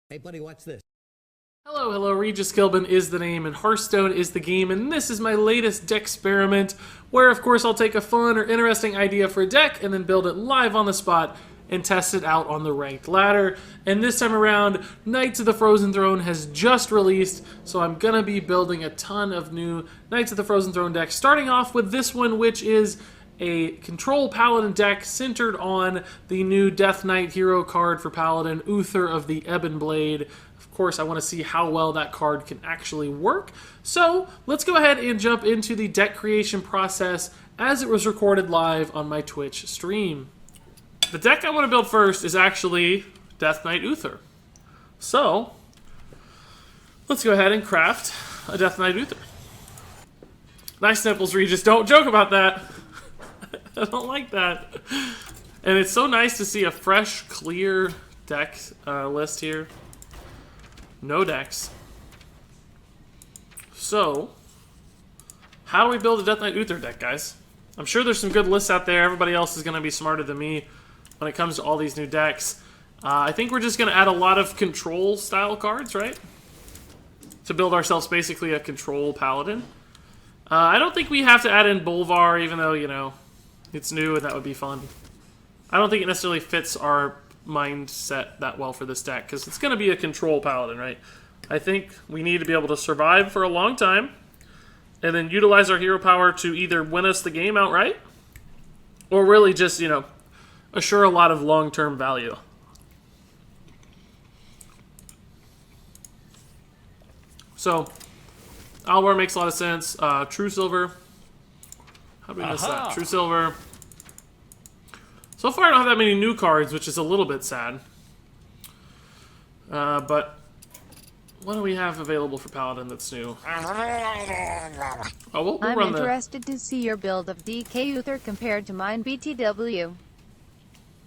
Hey, buddy, watch this. Hello, hello, RegisKillbin is the name, and Hearthstone is the game, and this is my latest deck experiment, where of course I'll take a fun or interesting idea for a deck, and then build it live on the spot, and test it out on the ranked ladder. And this time around, Knights of the Frozen Throne has just released, so I'm gonna be building a ton of new Knights of the Frozen Throne decks, starting off with this one, which is a Control Paladin deck centered on the new Death Knight hero card for Paladin, Uther of the Ebon Blade. Of course, I want to see how well that card can actually work. So let's go ahead and jump into the deck creation process as it was recorded live on my Twitch stream. The deck I want to build first is actually Death Knight Uther. So let's go ahead and craft a Death Knight Uther. Nice nipples, Regis. Don't joke about that. I don't like that. And it's so nice to see a fresh, clear deck list here. No decks. So, how do we build a Death Knight Uther deck, guys? I'm sure there's some good lists out there. Everybody else is going to be smarter than me when it comes to all these new decks. I think we're just going to add a lot of control-style cards, right? To build ourselves basically a Control Paladin. I don't think we have to add in Bolvar, even though, you know, it's new and that would be fun. I don't think it necessarily fits our mindset that well for this deck, because it's going to be a Control Paladin, right? I think we need to be able to survive for a long time, and then utilize our hero power to either win us the game outright, or really just, you know, assure a lot of long-term value. So, Alvar makes a lot of sense. True Silver. How do we miss that? True Silver. So far I don't have that many new cards, which is a little bit sad. But what do we have available for Paladin that's new? Oh, we'll I'm run interested to see your build of DK Uther compared to mine BTW.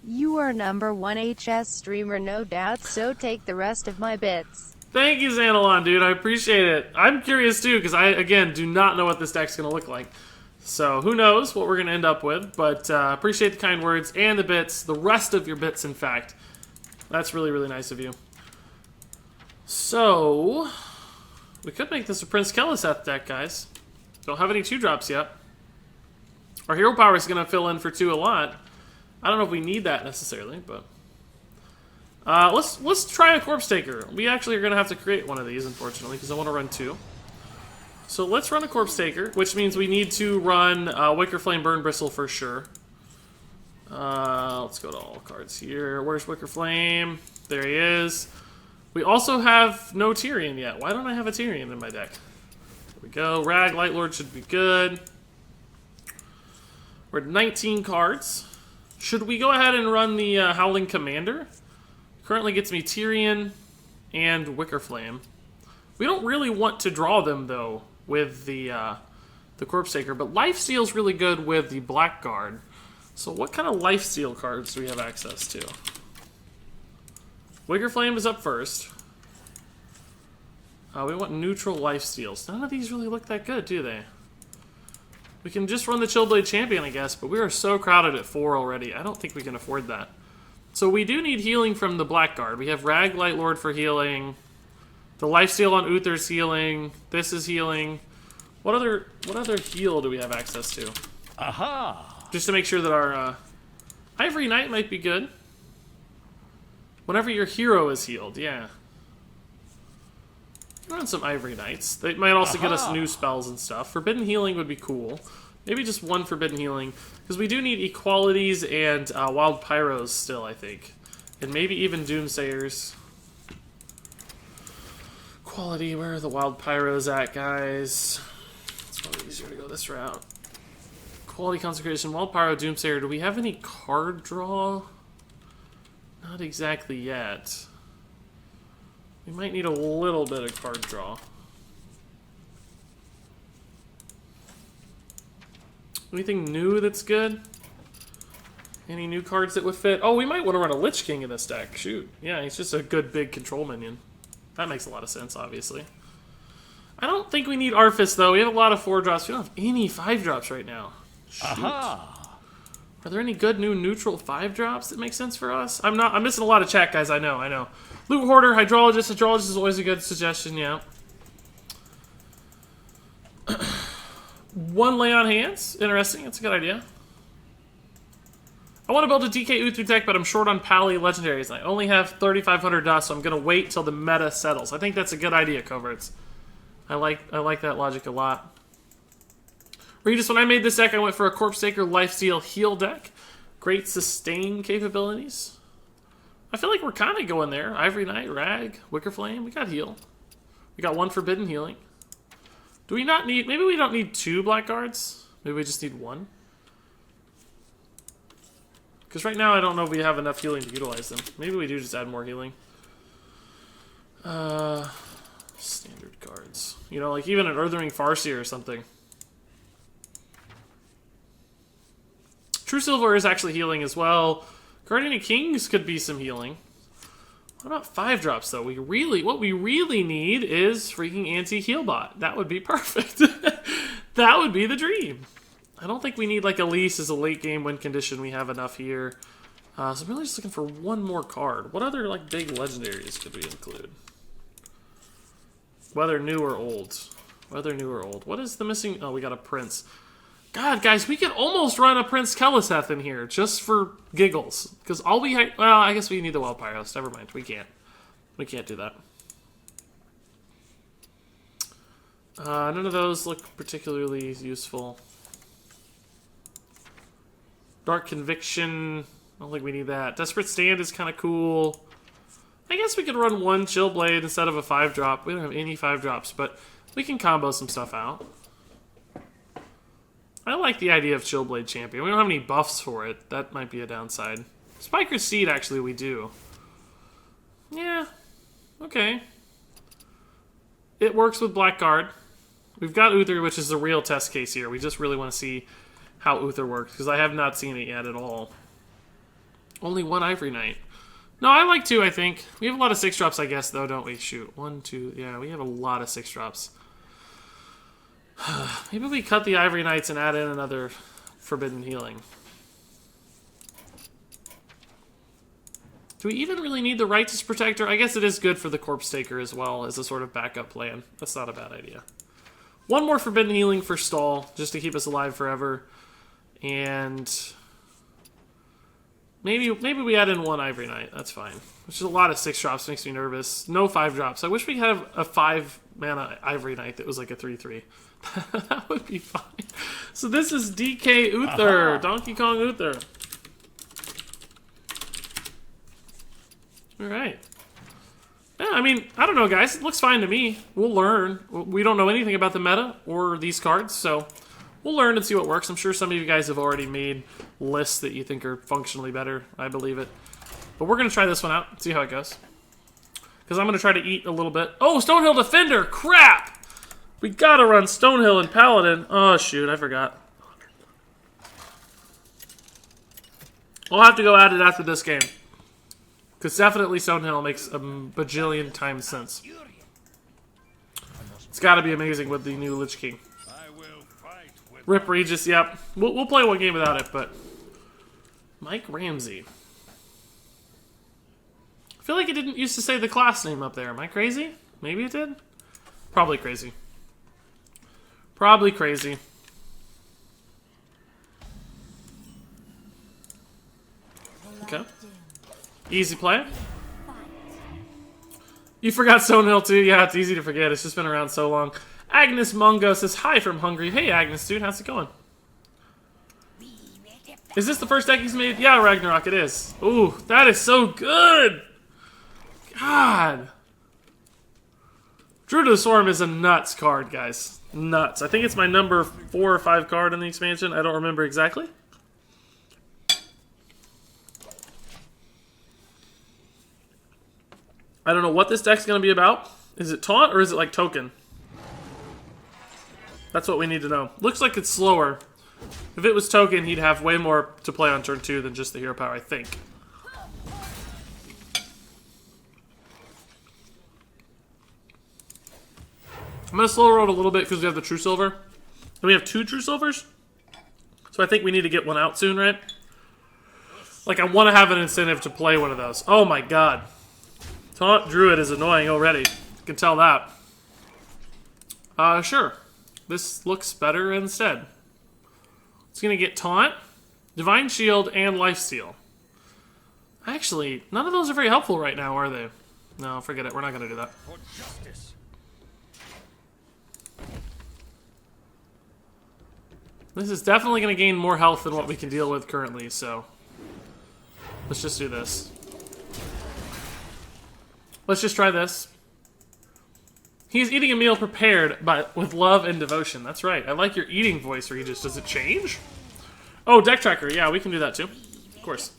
You are #1 HS streamer, no doubt, so take the rest of my bits. Thank you, Xanalon, dude. I appreciate it. I'm curious, too, because I, again, do not know what this deck's going to look like. So, who knows what we're going to end up with, but appreciate the kind words and the bits, the rest of your bits, in fact. That's really, really nice of you. So, we could make this a Prince Keleseth deck, guys. Don't have any 2-drops yet. Our hero power is going to fill in for 2 a lot. I don't know if we need that necessarily, but... let's try a Corpse Taker. We actually are going to have to create one of these, unfortunately, because I want to run 2. So let's run a Corpse Taker, which means we need to run Wicker Flame Burn Bristle for sure. Let's go to all cards here. Where's Wicker Flame? There he is. We also have no Tyrion yet. Why don't I have a Tyrion in my deck? There we go. Rag Light Lord should be good. We're at 19 cards. Should we go ahead and run the Howling Commander? Currently gets me Tyrion and Wicker Flame. We don't really want to draw them, though, with the Corpse Taker, but Lifesteal's really good with the Blackguard. So what kind of Lifesteal cards do we have access to? Wicker Flame is up first. We want neutral Lifesteals. None of these really look that good, do they? We can just run the Chillblade Champion, I guess, but we are so crowded at 4 already. I don't think we can afford that. So we do need healing from the Blackguard. We have Rag Light Lord for healing. The Lifesteal on Uther's healing. This is healing. What other heal do we have access to? Aha! Just to make sure that our Ivory Knight might be good. Whenever your hero is healed, yeah. Run some Ivory Knights. They might also get us new spells and stuff. Forbidden Healing would be cool. Maybe just one Forbidden Healing. Because we do need Equalities and Wild Pyros still, I think. And maybe even Doomsayers. Quality, where are the Wild Pyros at, guys? It's probably easier to go this route. Quality Consecration, Wild Pyro, Doomsayer. Do we have any card draw? Not exactly yet. We might need a little bit of card draw. Anything new that's good? Any new cards that would fit? Oh, we might want to run a Lich King in this deck. Shoot. Yeah, he's just a good big control minion. That makes a lot of sense, obviously. I don't think we need Arthas, though. We have a lot of 4-drops. We don't have any 5-drops right now. Shoot. Aha! Are there any good new neutral 5-drops that make sense for us? I'm missing a lot of chat, guys. I know. Loot Hoarder, Hydrologist. Hydrologist is always a good suggestion, yeah. One Lay on Hands. Interesting. That's a good idea. I want to build a DK Uther deck, but I'm short on Pally legendaries. I only have 3,500 dust, so I'm going to wait till the meta settles. I think that's a good idea, Coverts. I like that logic a lot. Regis, when I made this deck, I went for a Corpse Taker Lifesteal Heal deck. Great sustain capabilities. I feel like we're kind of going there. Ivory Knight, Rag, Wicker Flame. We got heal. We got one Forbidden Healing. Do we not need... Maybe we don't need 2 Blackguards. Maybe we just need 1. Because right now I don't know if we have enough healing to utilize them. Maybe we do just add more healing. Standard cards. You know, like even an Earthring Farseer or something. True Silver is actually healing as well. Guardian of Kings could be some healing. What about 5-drops though? What we really need is freaking anti-heal bot. That would be perfect. That would be the dream. I don't think we need like Elise as a late game win condition. We have enough here. So I'm really just looking for one more card. What other like big legendaries could we include? Whether new or old. Whether new or old. What is the missing? Oh, we got a Prince. God, guys, we could almost run a Prince Keleseth in here just for giggles. Because all we well, I guess we need the Wild Pyros. Never mind, we can't. We can't do that. None of those look particularly useful. Dark Conviction. I don't think we need that. Desperate Stand is kind of cool. I guess we could run 1 Chill Blade instead of a 5-drop. We don't have any 5-drops, but we can combo some stuff out. I like the idea of Chill Blade Champion. We don't have any buffs for it. That might be a downside. Spiker's Seed, actually, we do. Yeah. Okay. It works with Blackguard. We've got Uther, which is the real test case here. We just really want to see how Uther works, because I have not seen it yet at all. Only 1 Ivory Knight. No, I like 2, I think. We have a lot of 6-drops, I guess, though, don't we? Shoot. 1, 2... Yeah, we have a lot of 6-drops. Maybe we cut the Ivory Knights and add in another Forbidden Healing. Do we even really need the Righteous Protector? I guess it is good for the Corpse Taker as well as a sort of backup plan. That's not a bad idea. 1 more Forbidden Healing for stall, just to keep us alive forever. And maybe we add in 1 Ivory Knight. That's fine. Which is a lot of 6-drops, makes me nervous. No 5-drops. I wish we had a 5-mana Ivory Knight that was like a 3/3. That would be fine. So this is DK Uther. Donkey Kong Uther. Alright. Yeah, I mean, I don't know, guys. It looks fine to me. We'll learn. We don't know anything about the meta or these cards, so we'll learn and see what works. I'm sure some of you guys have already made lists that you think are functionally better. I believe it. But we're going to try this one out, see how it goes. Because I'm going to try to eat a little bit. Oh, Stonehill Defender! Crap! We gotta run Stonehill and Paladin. Oh, shoot, I forgot. I'll have to go at it after this game. Because definitely Stonehill makes a bajillion times sense. It's gotta be amazing with the new Lich King. Rip Regis, yep. We'll play 1 game without it, but... Mike Ramsey. I feel like it didn't used to say the class name up there. Am I crazy? Maybe it did? Probably crazy. Probably crazy. Okay. Easy play. You forgot Stonehill too? Yeah, it's easy to forget. It's just been around so long. Agnes Mungo says, hi from Hungary. Hey, Agnes, dude. How's it going? Is this the first deck he's made? Yeah, Ragnarok, it is. Ooh, that is so good! God. Druid of the Swarm is a nuts card, guys. Nuts. I think it's my number 4 or 5 card in the expansion. I don't remember exactly. I don't know what this deck's going to be about. Is it taunt or is it like token? That's what we need to know. Looks like it's slower. If it was token, he'd have way more to play on turn 2 than just the hero power, I think. I'm going to slow roll it a little bit because we have the True Silver. And we have 2 True Silvers. So I think we need to get one out soon, right? Like, I want to have an incentive to play one of those. Oh my god. Taunt Druid is annoying already. You can tell that. Sure. This looks better instead. It's gonna get Taunt, Divine Shield, and Lifesteal. Actually, none of those are very helpful right now, are they? No, forget it. We're not gonna do that. This is definitely gonna gain more health than what we can deal with currently, so... let's just do this. Let's just try this. He's eating a meal prepared with love and devotion. That's right. I like your eating voice, Regis. Does it change? Oh, deck tracker. Yeah, we can do that too. Of course.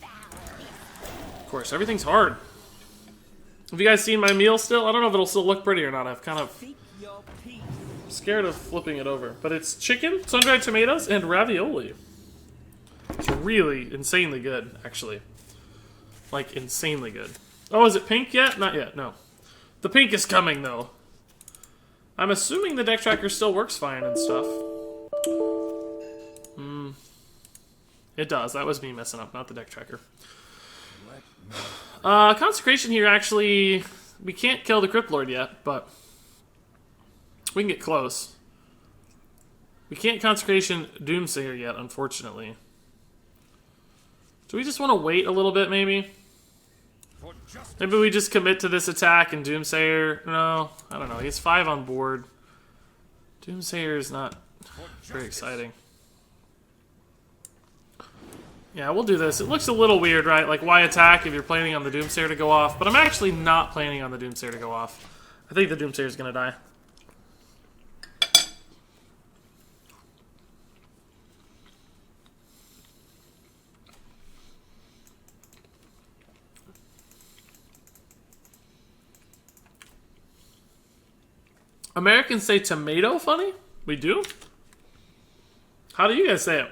Of course. Everything's hard. Have you guys seen my meal still? I don't know if it'll still look pretty or not. I've kind of scared of flipping it over. But it's chicken, sun-dried tomatoes, and ravioli. It's really insanely good, actually. Like, insanely good. Oh, is it pink yet? Not yet, no. The pink is coming, though. I'm assuming the deck tracker still works fine and stuff. It does. That was me messing up, not the deck tracker. Consecration here, actually... we can't kill the Crypt Lord yet, but... we can get close. We can't Consecration Doomsayer yet, unfortunately. Do we just want to wait a little bit, maybe? Maybe we just commit to this attack and Doomsayer... no, I don't know. He's 5 on board. Doomsayer is not very exciting. Yeah, we'll do this. It looks a little weird, right? Like, why attack if you're planning on the Doomsayer to go off? But I'm actually not planning on the Doomsayer to go off. I think the Doomsayer's gonna die. Americans say tomato funny? We do? How do you guys say it?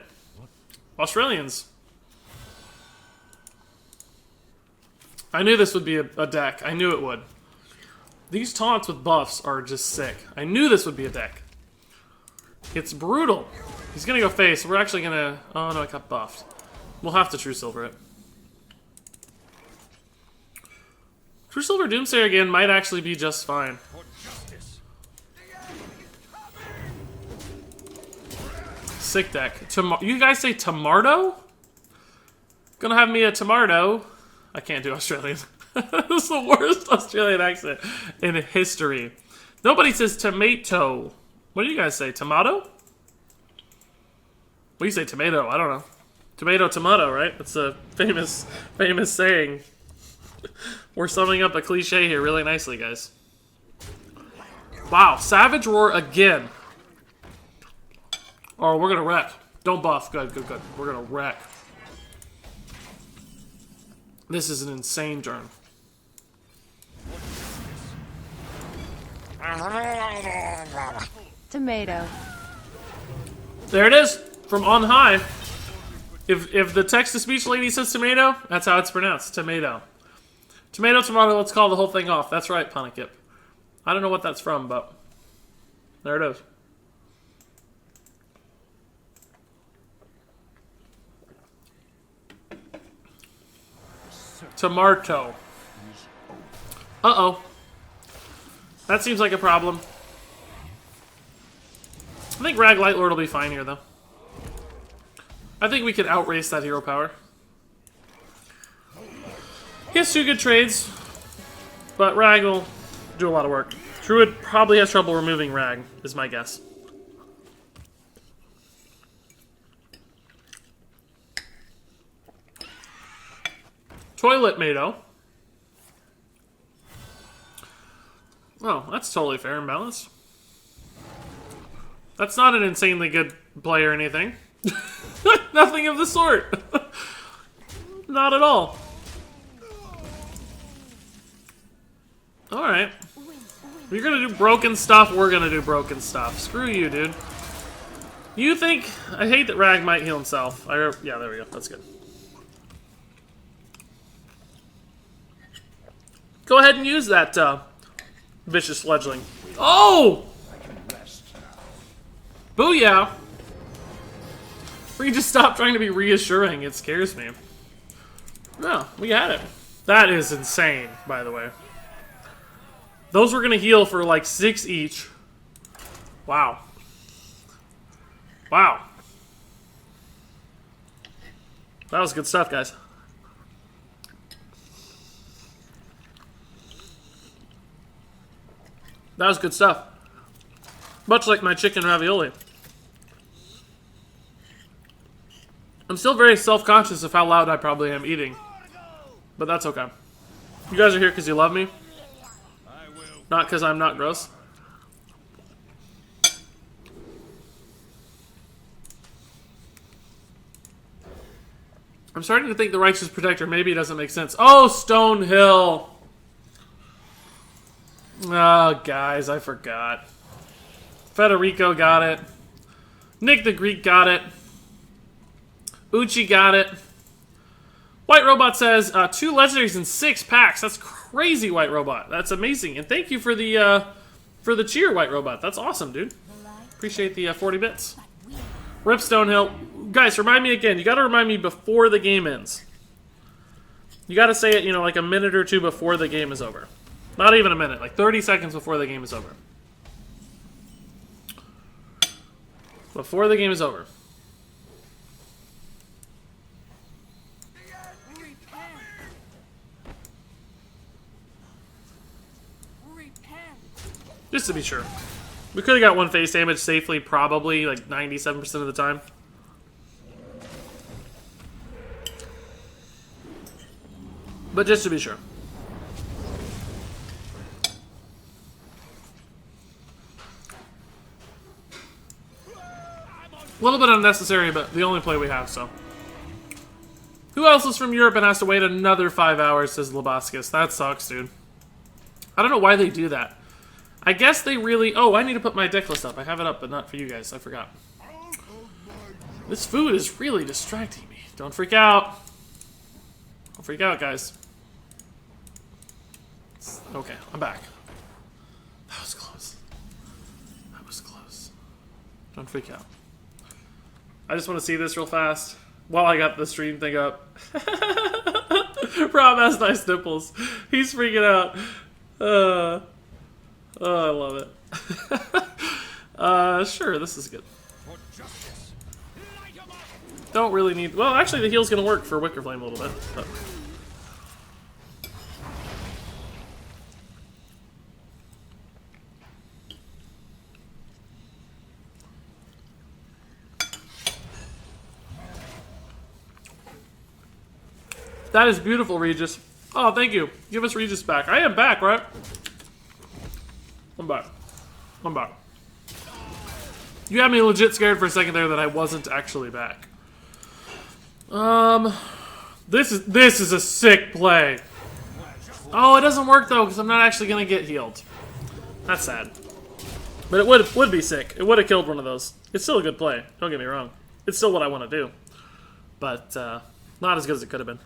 Australians. I knew this would be a deck. I knew it would. These taunts with buffs are just sick. I knew this would be a deck. It's brutal. He's gonna go face. We're actually gonna... oh no, it got buffed. We'll have to True Silver it. True Silver Doomsayer again might actually be just fine. Sick deck. You guys say tomato? Gonna have me a tomato. I can't do Australian. This is the worst Australian accent in history. Nobody says tomato. What do you guys say? Tomato? What do you say? Tomato? I don't know. Tomato, tomato, right? It's a famous saying. We're summing up a cliche here really nicely, guys. Wow, Savage Roar again. Oh, we're gonna wreck. Don't buff. Good, good, good. We're gonna wreck. This is an insane turn. Tomato. There it is, from on high. If the text-to-speech lady says tomato, that's how it's pronounced. Tomato. Tomato, tomato, let's call the whole thing off. That's right, Punikip. I don't know what that's from, but there it is. Tomato. Uh-oh. That seems like a problem. I think Rag Light Lord will be fine here, though. I think we can outrace that hero power. He has 2 good trades, but Rag will do a lot of work. Druid probably has trouble removing Rag, is my guess. Toilet Mado. Oh, that's totally fair and balanced. That's not an insanely good play or anything. Nothing of the sort. Not at all. Alright. If you're gonna do broken stuff, we're gonna do broken stuff. Screw you, dude. You think... I hate that Rag might heal himself. Yeah, there we go. That's good. Go ahead and use that vicious fledgling. Oh! Booyah! We just stop trying to be reassuring. It scares me. No, we had it. That is insane, by the way. Those were going to heal for like 6 each. Wow. Wow. That was good stuff, guys. That was good stuff. Much like my chicken ravioli. I'm still very self-conscious of how loud I probably am eating. But that's okay. You guys are here because you love me. Not because I'm not gross. I'm starting to think the Righteous Protector maybe doesn't make sense. Oh, Stonehill! Oh, guys, I forgot. Federico got it. Nick the Greek got it. Uchi got it. White Robot says, 2 legendaries in 6 packs. That's crazy, White Robot. That's amazing. And thank you for the cheer, White Robot. That's awesome, dude. Appreciate the 40 bits. Rip Stonehill. Guys, remind me again. You got to remind me before the game ends. You got to say it, you know, like a minute or two before the game is over. Not even a minute. Like 30 seconds before the game is over. Before the game is over. Just to be sure. We could have got 1 face damage safely, probably, like 97% of the time. But just to be sure. A little bit unnecessary, but the only play we have, so. Who else is from Europe and has to wait another 5 hours, says Labascus. That sucks, dude. I don't know why they do that. I guess they really... Oh, I need to put my deck list up. I have it up, but not for you guys. I forgot. This food is really distracting me. Don't freak out. Don't freak out, guys. Okay, I'm back. That was close. That was close. Don't freak out. I just want to see this real fast while I got the stream thing up. Rob has nice nipples. He's freaking out. Oh, I love it. Sure, this is good. Don't really need... Well, actually, the heal's going to work for Wicker Flame a little bit. But. That is beautiful, Regis. Oh, thank you. Give us Regis back. I am back, right? I'm back. I'm back. You had me legit scared for a second there that I wasn't actually back. This is a sick play. Oh, it doesn't work though because I'm not actually gonna get healed. That's sad. But it would be sick. It would have killed one of those. It's still a good play. Don't get me wrong. It's still what I want to do. But not as good as it could have been.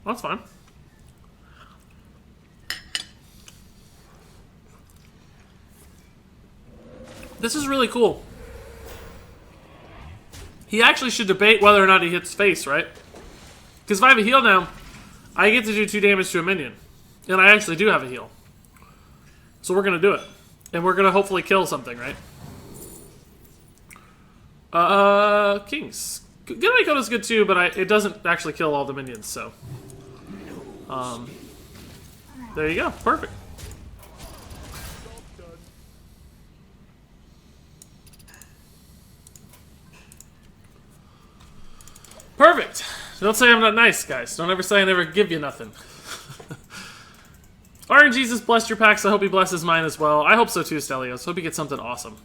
That's fine. This is really cool. He actually should debate whether or not he hits face, right? Because if I have a heal now, I get to do 2 damage to a minion. And I actually do have a heal. So we're going to do it. And we're going to hopefully kill something, right? Kings. Getaway Code is good too, but it doesn't actually kill all the minions, so... there you go. Perfect. Perfect. Don't say I'm not nice, guys. Don't ever say I never give you nothing. RNGesus blessed your packs. I hope he blesses mine as well. I hope so too, Stelios. Hope you get something awesome.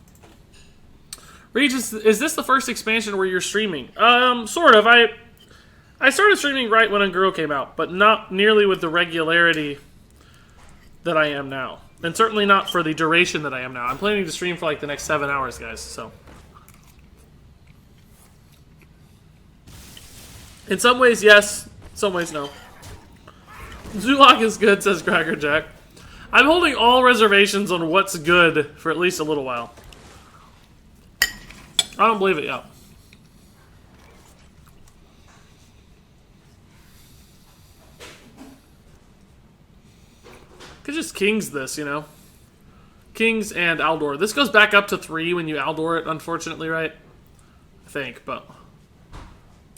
Regis, is this the first expansion where you're streaming? Sort of. I started streaming right when Unguro came out, but not nearly with the regularity that I am now. And certainly not for the duration that I am now. I'm planning to stream for like the next 7 hours, guys, so. In some ways, yes. In some ways, no. Zulok is good, says Cracker Jack. I'm holding all reservations on what's good for at least a little while. I don't believe it yet. Could just Kings this, you know? Kings and Aldor. This goes back up to 3 when you Aldor it, unfortunately, right? I think, but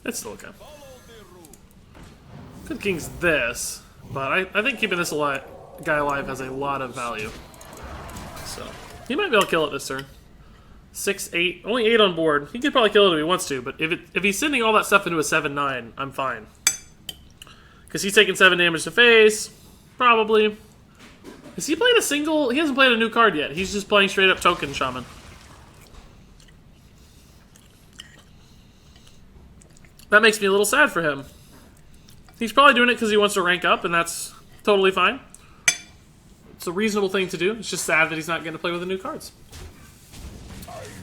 it's still okay. Could Kings this, but I think keeping this guy alive has a lot of value. So, he might be able to kill it this turn. 6, 8, only 8 on board. He could probably kill it if he wants to, but if he's sending all that stuff into a 7-9, I'm fine. Because he's taking 7 damage to face, probably. Has he played a single? He hasn't played a new card yet. He's just playing straight up Token Shaman. That makes me a little sad for him. He's probably doing it because he wants to rank up, and that's totally fine. It's a reasonable thing to do. It's just sad that he's not getting to play with the new cards.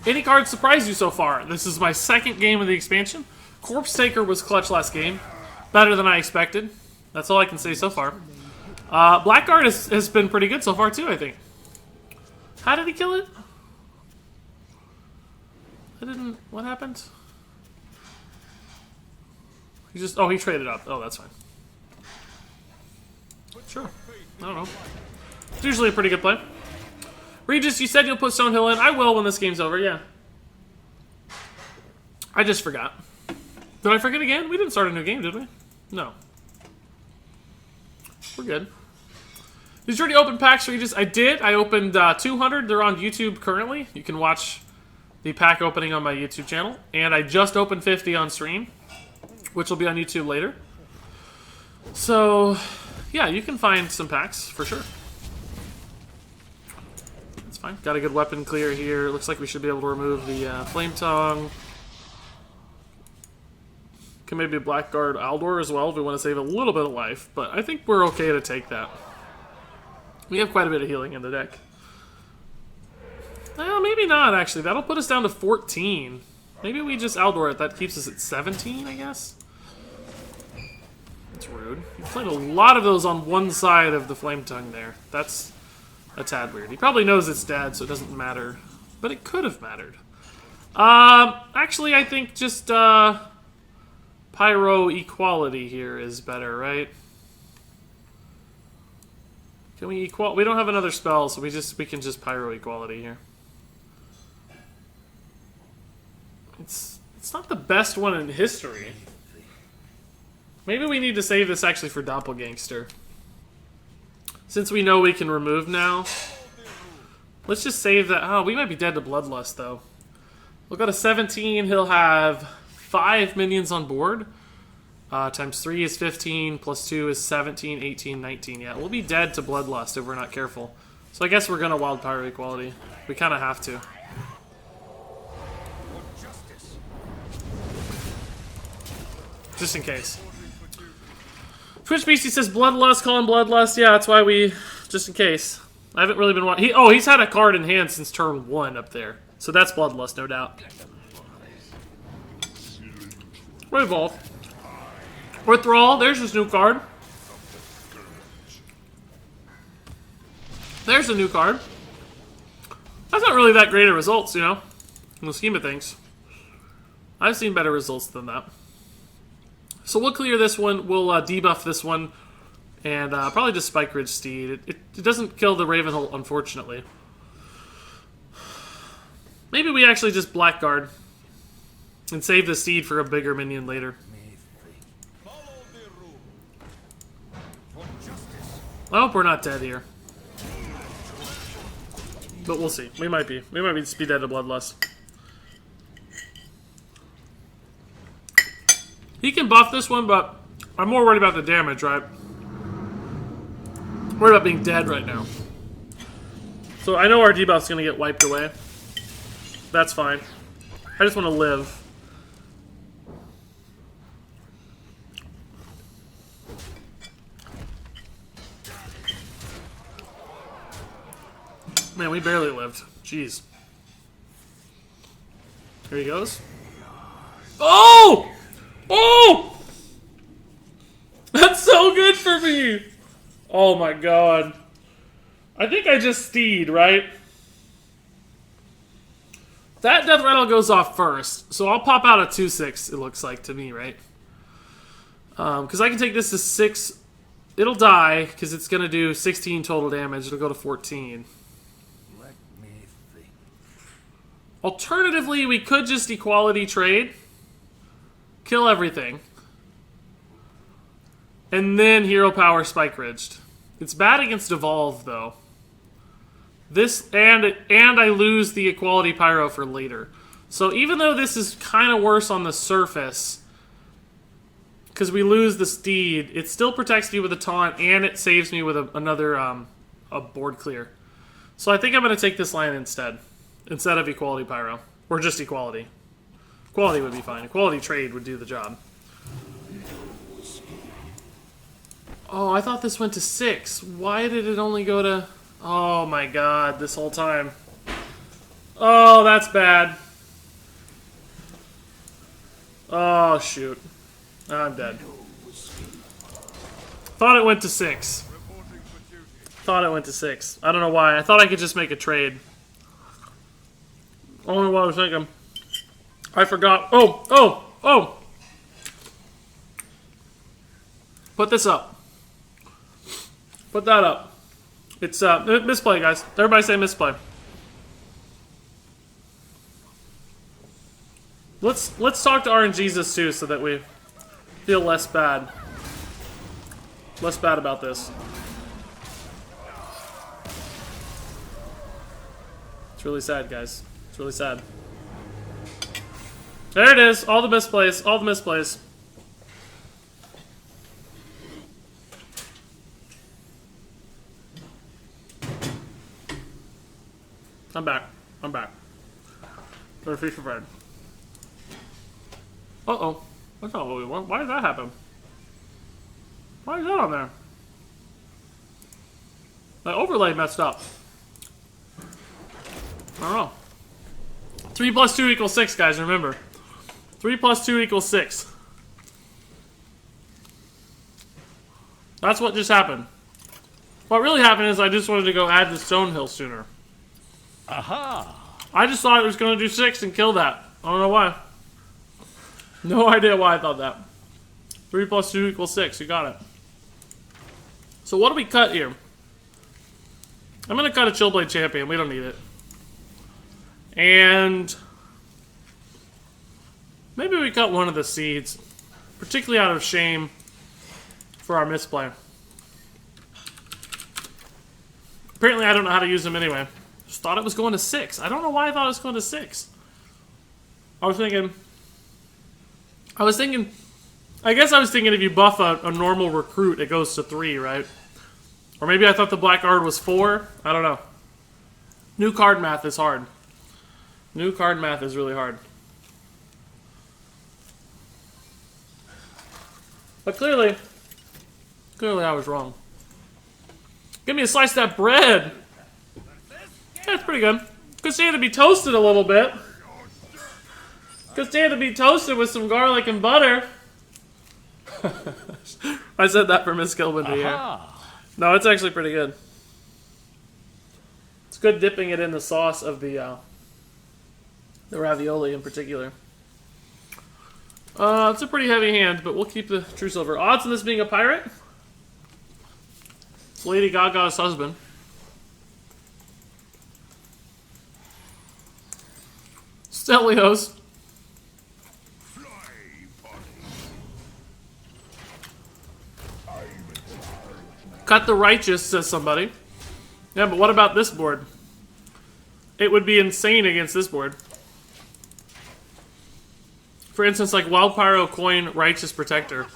Any cards surprise you so far? This is my 2nd game of the expansion. Corpse Taker was clutch last game. Better than I expected. That's all I can say so far. Blackguard has been pretty good so far too, I think. How did he kill it? What happened? He just, he traded up. Oh, that's fine. Sure. I don't know. It's usually a pretty good play. Regis, you said you'll put Stonehill in. I will when this game's over, yeah. I just forgot. Did I forget again? We didn't start a new game, did we? No. We're good. Did you already open packs, Regis? I did. I opened 200. They're on YouTube currently. You can watch the pack opening on my YouTube channel. And I just opened 50 on stream, which will be on YouTube later. So, yeah, you can find some packs for sure. That's fine. Got a good weapon clear here. Looks like we should be able to remove the Flame Tongue. Can maybe Blackguard Aldor as well if we want to save a little bit of life. But I think we're okay to take that. We have quite a bit of healing in the deck. Well, maybe not, actually. That'll put us down to 14. Maybe we just Aldor it. That keeps us at 17, I guess. That's rude. You've played a lot of those on one side of the Flame Tongue there. That's a tad weird. He probably knows it's dead, so it doesn't matter. But it could have mattered. Actually, I think just Pyro Equality here is better, right? Can we equal? We don't have another spell, so we can just Pyro Equality here. It's not the best one in history. Maybe we need to save this actually for Doppelgangster. Since we know we can remove now. Let's just save that. Oh, we might be dead to Bloodlust, though. We'll go to 17. He'll have 5 minions on board. Times 3 is 15, plus 2 is 17, 18, 19. Yeah, we'll be dead to Bloodlust if we're not careful. So I guess we're going to Wild Pyro Equality. We kind of have to. Just in case. Twitch Beastie says Bloodlust, call him Bloodlust. Yeah, that's why we... Just in case. I haven't really been watching... he's had a card in hand since turn 1 up there. So that's Bloodlust, no doubt. Revolve. Or Thrall, there's his new card. There's a new card. That's not really that great of results, you know, in the scheme of things. I've seen better results than that. So we'll clear this one, we'll debuff this one, and probably just Spike Ridge Steed. It doesn't kill the Ravenholt, unfortunately. Maybe we actually just Blackguard and save the Steed for a bigger minion later. I hope we're not dead here. But we'll see. We might be. We might just be dead to Bloodlust. He can buff this one, but I'm more worried about the damage, right? I'm worried about being dead right now. So I know our debuff's going to get wiped away. That's fine. I just want to live. Man, we barely lived. Jeez. Here he goes. Oh! Oh! That's so good for me! Oh my god. I think I just Steed, right? That death rattle goes off first, so I'll pop out a 2/6, it looks like to me, right? Because I can take this to 6. It'll die, because it's going to do 16 total damage. It'll go to 14. Let me think. Alternatively, we could just equality trade. Kill everything. And then Hero Power Spike Ridged. It's bad against Evolve, though. This, and I lose the Equality Pyro for later. So even though this is kind of worse on the surface, because we lose the Steed, it still protects me with a taunt, and it saves me with another a board clear. So I think I'm going to take this line instead of Equality Pyro. Or just Equality. Equality would be fine. Equality Trade would do the job. Oh, I thought this went to 6. Why did it only go to... Oh my god, this whole time. Oh, that's bad. Oh, shoot. I'm dead. Thought it went to 6. Thought it went to 6. I don't know why. I thought I could just make a trade. I don't know what I was thinking. I forgot. Oh! Put this up. Put that up. It's misplay, guys. Everybody say misplay. Let's talk to RNGesus too, so that we feel less bad. Less bad about this. It's really sad, guys. It's really sad. There it is. All the misplays. All the misplays. I'm back. I'm back. For fish for bread. Uh-oh. That's not what we want. Why did that happen? Why is that on there? The overlay messed up. I don't know. 3 plus 2 equals 6, guys, remember. 3 plus 2 equals 6. That's what just happened. What really happened is I just wanted to go add the Stonehill sooner. Aha! I just thought it was going to do 6 and kill that. I don't know why. No idea why I thought that. 3 plus 2 equals 6. You got it. So what do we cut here? I'm going to cut a Chillblade Champion. We don't need it. And maybe we cut one of the seeds. Particularly out of shame for our misplay. Apparently I don't know how to use them anyway. Just thought it was going to 6. I don't know why I thought it was going to 6. I guess I was thinking if you buff a normal recruit, it goes to 3, right? Or maybe I thought the black card was 4. I don't know. New card math is hard. New card math is really hard. But clearly I was wrong. Give me a slice of that bread. Yeah, it's pretty good. Could stand to be toasted a little bit. Could stand to be toasted with some garlic and butter. I said that for RegisKillbin to hear. No, it's actually pretty good. It's good dipping it in the sauce of the ravioli in particular. It's a pretty heavy hand, but we'll keep the True Silver. Odds on this being a pirate? It's Lady Gaga's husband. Stelios. Cut the Righteous, says somebody. Yeah, but what about this board? It would be insane against this board. For instance, like Wild Pyro Coin Righteous Protector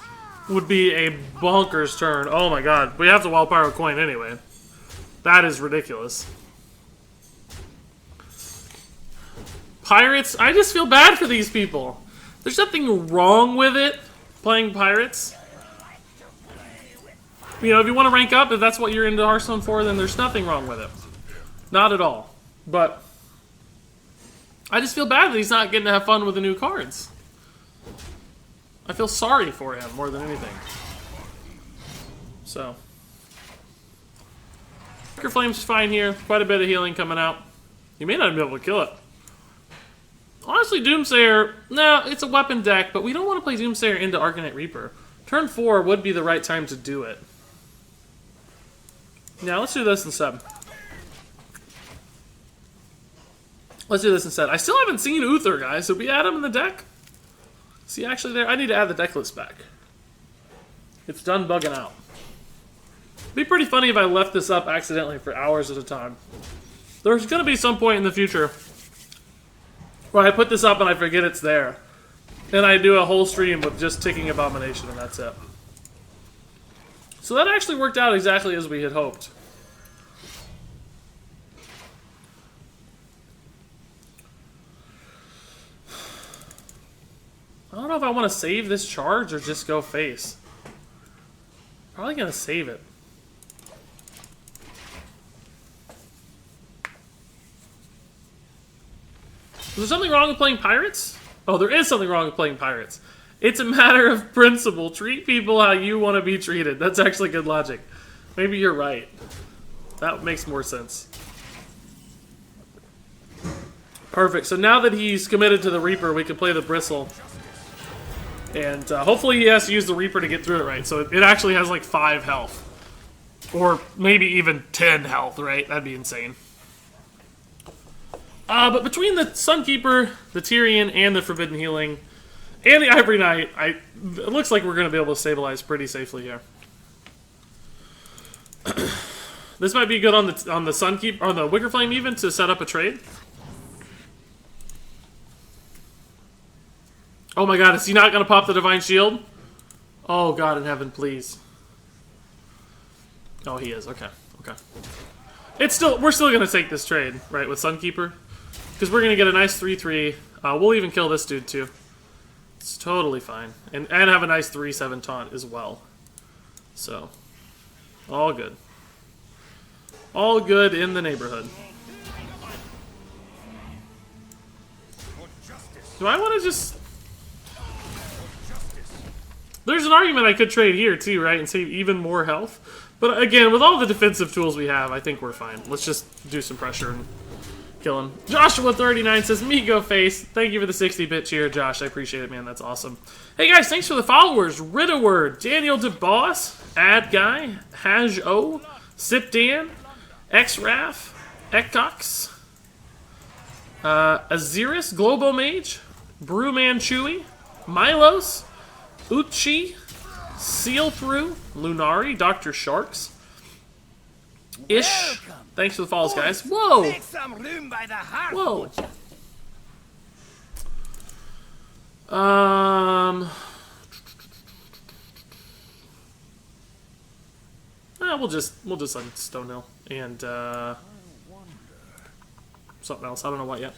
would be a bonkers turn. Oh my god. We have the Wild Pyro Coin anyway. That is ridiculous. Pirates, I just feel bad for these people. There's nothing wrong with it, playing Pirates. You know, if you want to rank up, if that's what you're into Hearthstone for, then there's nothing wrong with it. Not at all. But I just feel bad that he's not getting to have fun with the new cards. I feel sorry for him more than anything. So. Flame's fine here. Quite a bit of healing coming out. You may not be able to kill it. Honestly, Doomsayer, no, it's a weapon deck, but we don't want to play Doomsayer into Arcanite Reaper. Turn 4 would be the right time to do it. Yeah, let's do this instead. Let's do this instead. I still haven't seen Uther, guys. Did we add him in the deck? Is he actually there? I need to add the deck list back. It's done bugging out. It'd be pretty funny if I left this up accidentally for hours at a time. There's going to be some point in the future where I put this up and I forget it's there. And I do a whole stream with just ticking Abomination and that's it. So that actually worked out exactly as we had hoped. I don't know if I want to save this charge or just go face. Probably going to save it. Is there something wrong with playing pirates? Oh, there is something wrong with playing pirates. It's a matter of principle. Treat people how you want to be treated. That's actually good logic. Maybe you're right. That makes more sense. Perfect. So now that he's committed to the Reaper, we can play the Bristle. And hopefully he has to use the Reaper to get through it right. So it actually has like 5 health. Or maybe even 10 health, right? That'd be insane. But between the Sunkeeper, the Tyrion, and the Forbidden Healing, and the Ivory Knight, it looks like we're going to be able to stabilize pretty safely here. This might be good on the Sunkeeper, on the Wicker Flame even, to set up a trade. Oh my god, is he not going to pop the Divine Shield? Oh god in heaven, please. Oh, he is. Okay, okay. We're still going to take this trade, right, with Sunkeeper. Because we're going to get a nice 3-3. We'll even kill this dude, too. It's totally fine. And have a nice 3-7 taunt as well. So, all good. All good in the neighborhood. Do I want to just... There's an argument I could trade here, too, right? And save even more health. But again, with all the defensive tools we have, I think we're fine. Let's just do some pressure and kill him. Joshua39 says, me go face. Thank you for the 60-bit cheer, Josh. I appreciate it, man. That's awesome. Hey, guys, thanks for the followers. Ridderword, Daniel DeBoss, Ad Guy, Haj O, Sip Dan, X-Raf, Ekcox, Aziris, Globo Mage, Brewman Chewy, Milos, Uchi, Seal Through, Lunari, Dr. Sharks, Ish. Thanks for the follows, guys. Whoa! Make some room by the hearth. Whoa! We'll just on Stonehill and something else. I don't know what yet.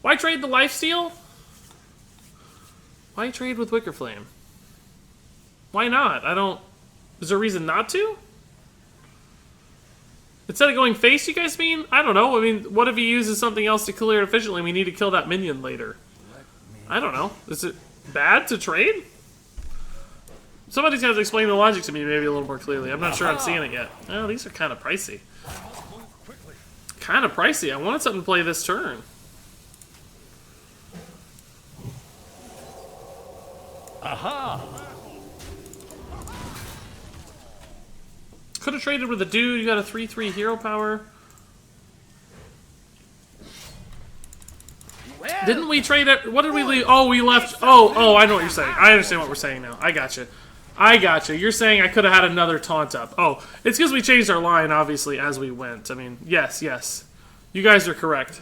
Why trade the lifesteal? Why trade with Wicker Flame? Why not? I don't... Is there a reason not to? Instead of going face, you guys mean? I don't know. I mean, what if he uses something else to clear it efficiently and we need to kill that minion later? I don't know. Is it bad to trade? Somebody's going to explain the logic to me maybe a little more clearly. I'm not sure I'm seeing it yet. Oh, these are kind of pricey. Kind of pricey. I wanted something to play this turn. Aha! Could have traded with a dude. You got a 3-3 hero power. Well, Didn't we trade it? What did we leave? Oh, we left. Oh, I know what you're saying. I understand what we're saying now. I gotcha. You're saying I could have had another taunt up. Oh, it's because we changed our line, obviously, as we went. I mean, yes. You guys are correct.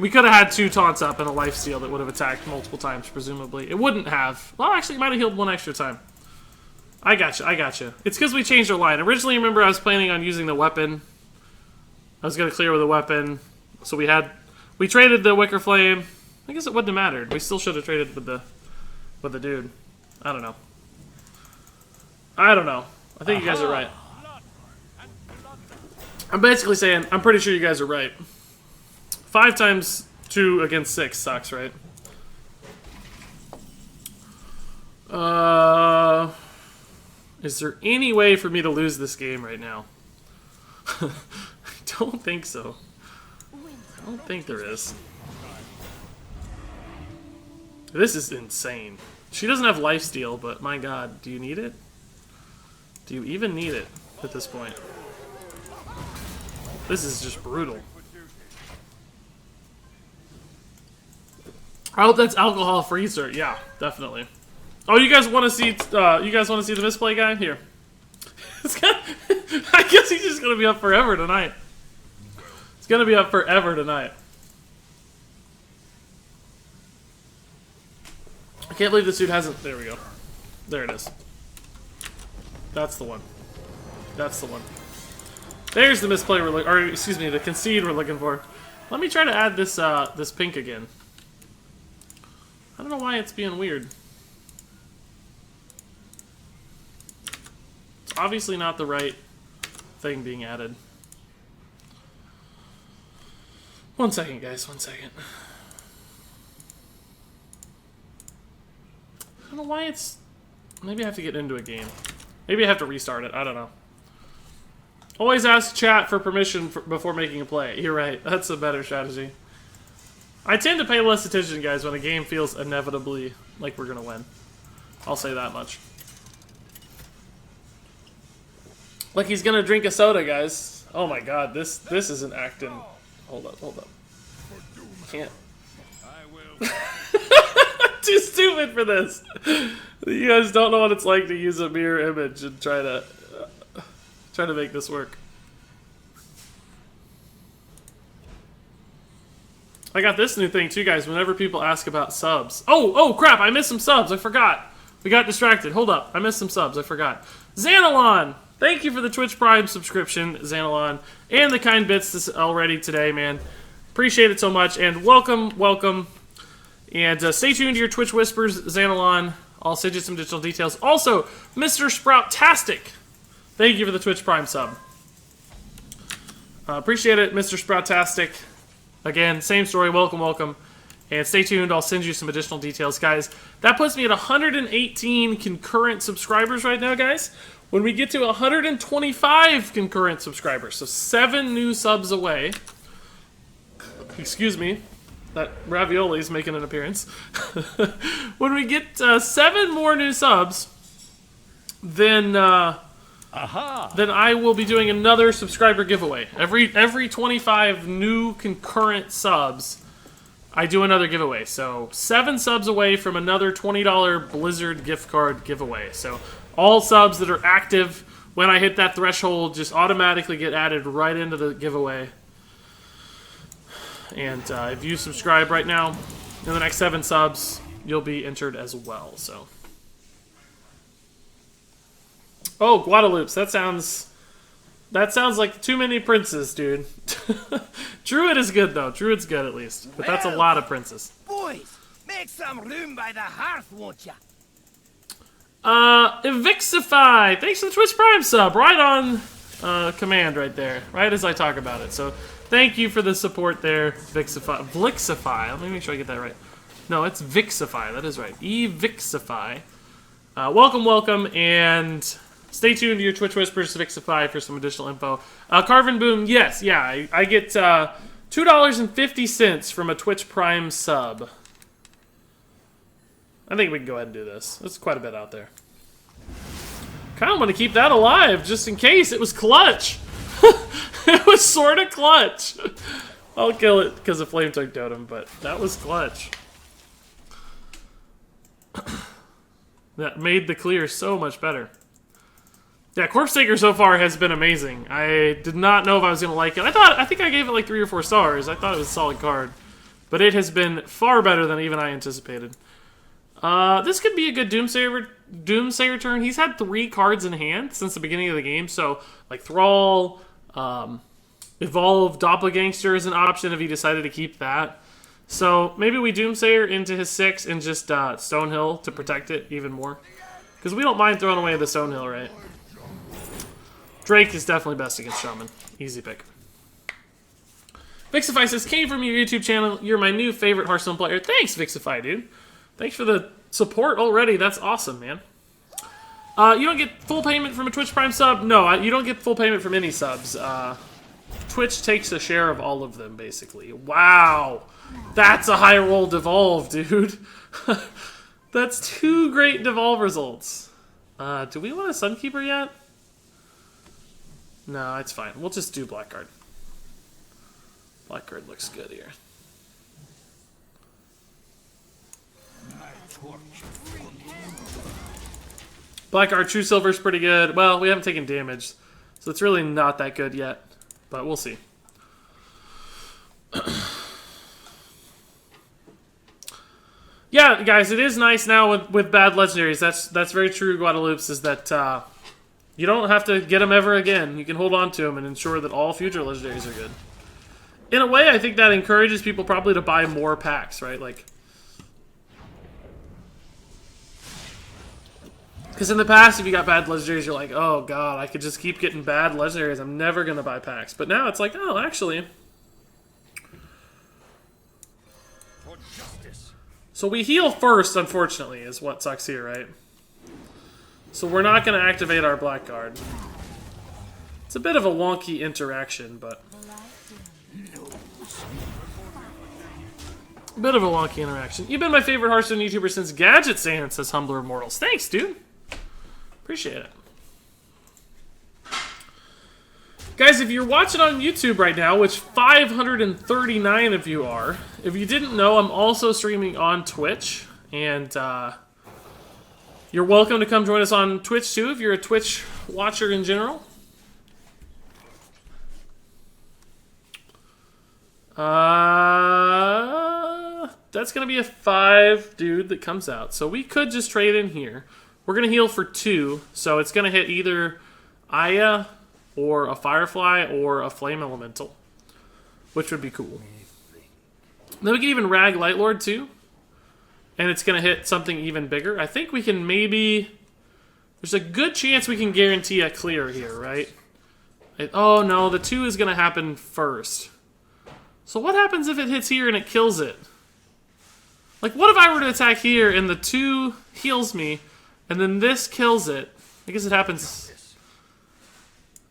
We could have had 2 taunts up and a lifesteal that would have attacked multiple times, presumably. It wouldn't have. Well, actually, it might have healed 1 extra time. I gotcha. It's because we changed our line. Originally, remember, I was planning on using the weapon. I was going to clear with a weapon. So we traded the Wicker Flame. I guess it wouldn't have mattered. We still should have traded with the dude. I don't know. I think you guys are right. I'm basically saying, I'm pretty sure you guys are right. 5 times 2 against 6 sucks, right? Is there any way for me to lose this game right now? I don't think so. I don't think there is. This is insane. She doesn't have lifesteal, but my god, do you need it? Do you even need it at this point? This is just brutal. I hope that's alcohol-free, sir. Yeah, definitely. Oh, you guys want to see? You guys want to see the misplay guy? Here. I guess he's just gonna be up forever tonight. It's gonna be up forever tonight. I can't believe this dude hasn't. There we go. There it is. That's the one. That's the one. There's the misplay we're looking, or excuse me, the concede we're looking for. Let me try to add this this pink again. I don't know why it's being weird. It's obviously not the right thing being added. 1 second, guys. 1 second. I don't know why it's... Maybe I have to get into a game. Maybe I have to restart it. I don't know. Always ask chat for permission before making a play. You're right. That's a better strategy. I tend to pay less attention, guys, when a game feels inevitably like we're going to win. I'll say that much. Like he's going to drink a soda, guys. Oh my god, this isn't acting... Hold up, hold up. Can't. Too stupid for this. You guys don't know what it's like to use a mirror image and try to make this work. I got this new thing too, guys. Whenever people ask about subs. Oh crap! I missed some subs. I forgot. We got distracted. Hold up. I missed some subs. I forgot. Xanalon, thank you for the Twitch Prime subscription, Xanalon, and the kind bits already today, man. Appreciate it so much, and welcome, welcome. And stay tuned to your Twitch Whispers, Xanalon. I'll send you some digital details. Also, Mr. Sprout-tastic, thank you for the Twitch Prime sub. Appreciate it, Mr. Sprout-tastic. Again, same story. Welcome, welcome. And stay tuned. I'll send you some additional details, guys. That puts me at 118 concurrent subscribers right now, guys. When we get to 125 concurrent subscribers, so 7 new subs away. Excuse me. That ravioli is making an appearance. When we get 7 more new subs, then I will be doing another subscriber giveaway. Every 25 new concurrent subs, I do another giveaway. So 7 subs away from another $20 Blizzard gift card giveaway. So all subs that are active when I hit that threshold just automatically get added right into the giveaway. And if you subscribe right now, in the next 7 subs, you'll be entered as well. So, oh, Guadalupe, that sounds like too many princes, dude. Druid is good though. Druid's good at least, but that's a lot of princes. Boys, make some room by the hearth, won't ya? Evixify, thanks for the Twitch Prime sub. Right on command, right there, right as I talk about it. So. Thank you for the support there, Vixify. Vlixify. Let me make sure I get that right. No, it's Vixify. That is right. Evixify. Welcome, welcome, and stay tuned to your Twitch Whispers Vixify for some additional info. Carvin Boom, yes, yeah, I get $2.50 from a Twitch Prime sub. I think we can go ahead and do this. That's quite a bit out there. Kind of want to keep that alive, just in case. It was clutch. It was sort of clutch. I'll kill it because of Flame Tongue Totem, but that was clutch. That made the clear so much better. Yeah, Corpse Taker so far has been amazing. I did not know if I was going to like it. I think I gave it like 3 or 4 stars. I thought it was a solid card. But it has been far better than even I anticipated. This could be a good Doomsayer turn. He's had 3 cards in hand since the beginning of the game, so like Thrall, Evolve, Doppelgangster is an option if he decided to keep that. So maybe we Doomsayer into his 6 and just Stonehill to protect it even more. Because we don't mind throwing away the Stonehill, right? Drake is definitely best against Shaman. Easy pick. Vixify says, came from your YouTube channel. You're my new favorite Hearthstone player. Thanks, Vixify, dude. Thanks for the support already. That's awesome, man. You don't get full payment from a Twitch Prime sub? No, you don't get full payment from any subs. Twitch takes a share of all of them, basically. Wow. That's a high roll devolve, dude. That's 2 great devolve results. Do we want a Sunkeeper yet? No, it's fine. We'll just do Blackguard. Blackguard looks good here. Blackguard True Silver's pretty good. Well, we haven't taken damage, so it's really not that good yet. But we'll see. Yeah, guys, it is nice now with bad legendaries. That's very true, Guadalupe's, is that you don't have to get them ever again. You can hold on to them and ensure that all future legendaries are good. In a way, I think that encourages people probably to buy more packs, right? Like, because in the past, if you got bad legendaries, you're like, oh god, I could just keep getting bad legendaries. I'm never going to buy packs. But now it's like, oh, actually. So we heal first, unfortunately, is what sucks here, right? So we're not going to activate our Blackguard. It's a bit of a wonky interaction, but... Bit of a wonky interaction. You've been my favorite Hearthstone YouTuber since Gadget Sand, says Humbler Immortals. Thanks, dude. Appreciate it. Guys, if you're watching on YouTube right now, which 539 of you are, if you didn't know, I'm also streaming on Twitch. And you're welcome to come join us on Twitch, too, if you're a Twitch watcher in general. That's going to be a 5 dude that comes out. So we could just trade in here. We're going to heal for 2. So it's going to hit either Aya or a Firefly or a Flame Elemental, which would be cool. Then we can even Rag Lightlord too. And it's going to hit something even bigger. I think we can maybe... There's a good chance we can guarantee a clear here, right? Oh no, the 2 is going to happen first. So what happens if it hits here and it kills it? Like, what if I were to attack here and the 2 heals me, and then this kills it? I guess it happens...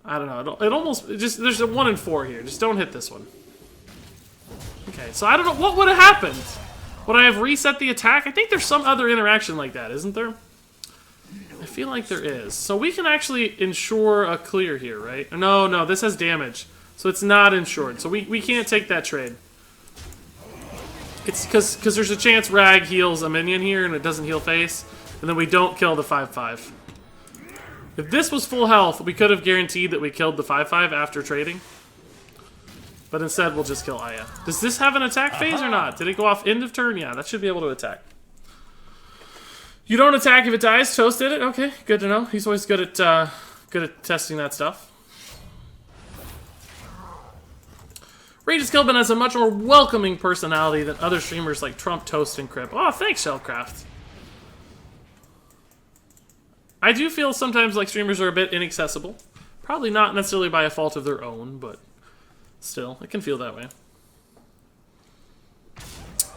I don't know. It almost... just there's a 1 in 4 here. Just don't hit this one. Okay, so I don't know. What would have happened? Would I have reset the attack? I think there's some other interaction like that, isn't there? I feel like there is. So we can actually ensure a clear here, right? No, this has damage. So it's not insured. So we can't take that trade. It's because there's a chance Rag heals a minion here and it doesn't heal face. And then we don't kill the 5/5. If this was full health, we could have guaranteed that we killed the 5/5 after trading. But instead, we'll just kill Aya. Does this have an attack phase or not? Did it go off end of turn? Yeah, that should be able to attack. You don't attack if it dies. Toast did it? Okay, good to know. He's always good at testing that stuff. RegisKillbin has a much more welcoming personality than other streamers like Trump, Toast, and Crip. Oh, thanks, Shellcraft. I do feel sometimes like streamers are a bit inaccessible. Probably not necessarily by a fault of their own, but still, it can feel that way.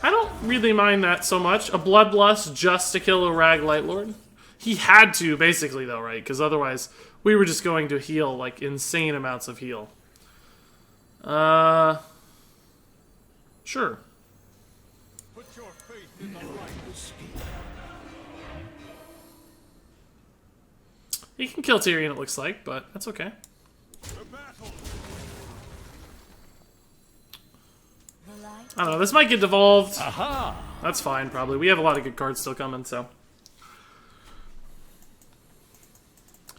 I don't really mind that so much. A Bloodlust just to kill a Rag Lightlord. He had to, basically, though, right? Because otherwise, we were just going to heal, like, insane amounts of heal. Sure. Put your faith in the right scheme. He can kill Tyrion, it looks like, but that's okay. I don't know, this might get devolved. Aha! That's fine, probably. We have a lot of good cards still coming, so.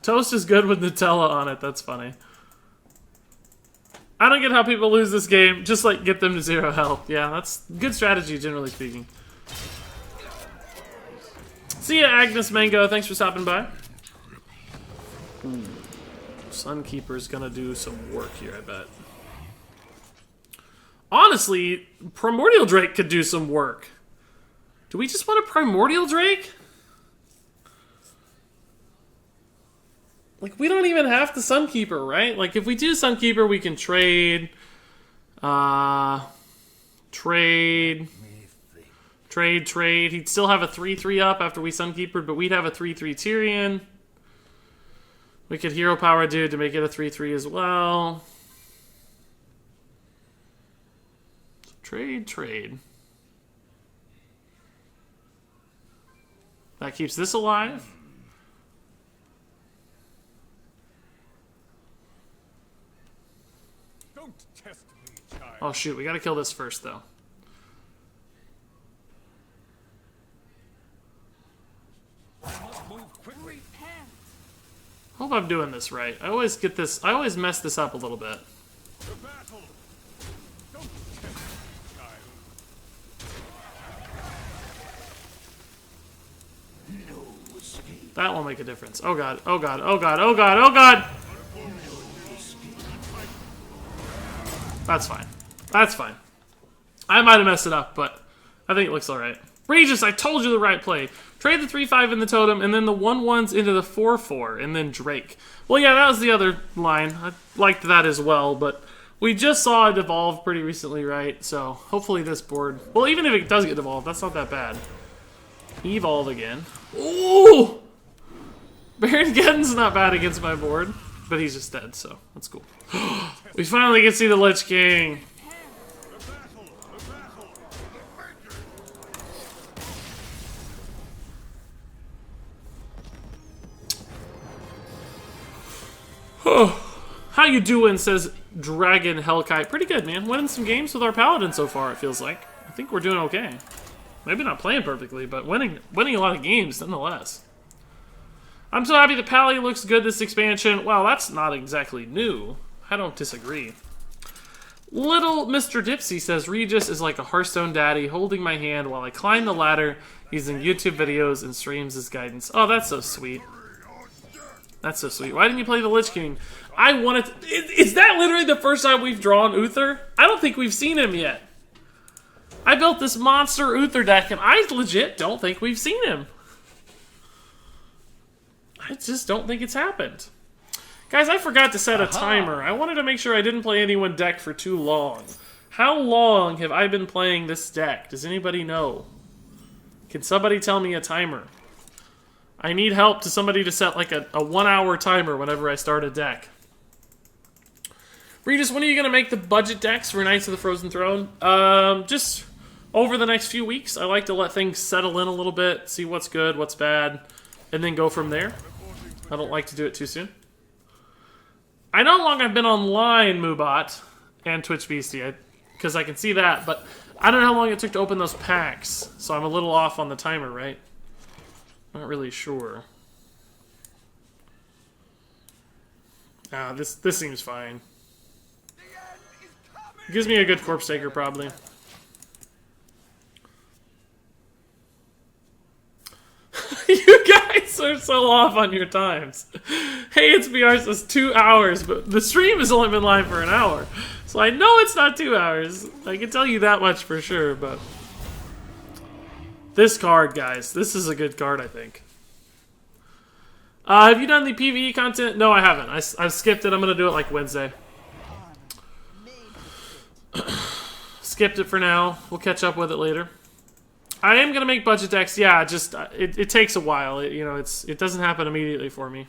Toast is good with Nutella on it, that's funny. I don't get how people lose this game. Just, like, get them to 0 health. Yeah, that's good strategy, generally speaking. See ya, Agnes Mango. Thanks for stopping by. Sunkeeper's gonna do some work here, I bet. Honestly, Primordial Drake could do some work. Do we just want a Primordial Drake? Like, we don't even have the Sunkeeper, right? Like, if we do Sunkeeper, we can trade. Trade. He'd still have a 3/3 up after we Sunkeepered, but we'd have a 3/3 Tyrion. We could Hero Power Dude to make it a 3/3 as well. So trade. That keeps this alive. Don't test me, child. Oh shoot, we gotta kill this first though. Move quickly. Hope I'm doing this right. I always mess this up a little bit. To battle. Don't test me, child. That won't make a difference. Oh god, oh god, oh god, oh god, oh god! That's fine. That's fine. I might have messed it up, but I think it looks alright. Regis, I told you the right play. Trade the 3/5 in the totem, and then the 1/1s into the 4/4, and then Drake. Well, yeah, that was the other line. I liked that as well, but we just saw it evolve pretty recently, right? So hopefully this board... Well, even if it does get evolved, that's not that bad. Evolve again. Ooh! Baron Geddon's not bad against my board, but he's just dead, so that's cool. We finally get to see the Lich King. How you doing, says Dragon Hellkite. Pretty good, man. Winning some games with our Paladin so far, it feels like. I think we're doing okay. Maybe not playing perfectly, but winning a lot of games nonetheless. I'm so happy the Pally looks good this expansion. Well, that's not exactly new. I don't disagree. Little Mr. Dipsy says, Regis is like a Hearthstone daddy holding my hand while I climb the ladder using YouTube videos and streams as guidance. Oh, that's so sweet. That's so sweet. Why didn't you play the Lich King? I wanted to... Is that literally the first time we've drawn Uther? I don't think we've seen him yet. I built this monster Uther deck, and I legit don't think we've seen him. I just don't think it's happened. Guys, I forgot to set a timer. I wanted to make sure I didn't play any one deck for too long. How long have I been playing this deck? Does anybody know? Can somebody tell me a timer? I need help to somebody to set like a 1 hour timer whenever I start a deck. Regis, when are you going to make the budget decks for Knights of the Frozen Throne? Just over the next few weeks. I like to let things settle in a little bit, see what's good, what's bad, and then go from there. I don't like to do it too soon. I know how long I've been online, Moobot, and Twitch Beastie, because I can see that, but I don't know how long it took to open those packs, so I'm a little off on the timer, right? Not really sure. Ah, this seems fine. Gives me a good Corpse Taker, probably. You guys are so off on your times. Hey, it's BR says 2 hours, but the stream has only been live for an hour. So I know it's not 2 hours. I can tell you that much for sure, but... This card, guys. This is a good card, I think. Have you done the PvE content? No, I haven't. I've skipped it. I'm going to do it like Wednesday. Skipped it for now. We'll catch up with it later. I am going to make budget decks. Yeah, just it takes a while. It doesn't happen immediately for me.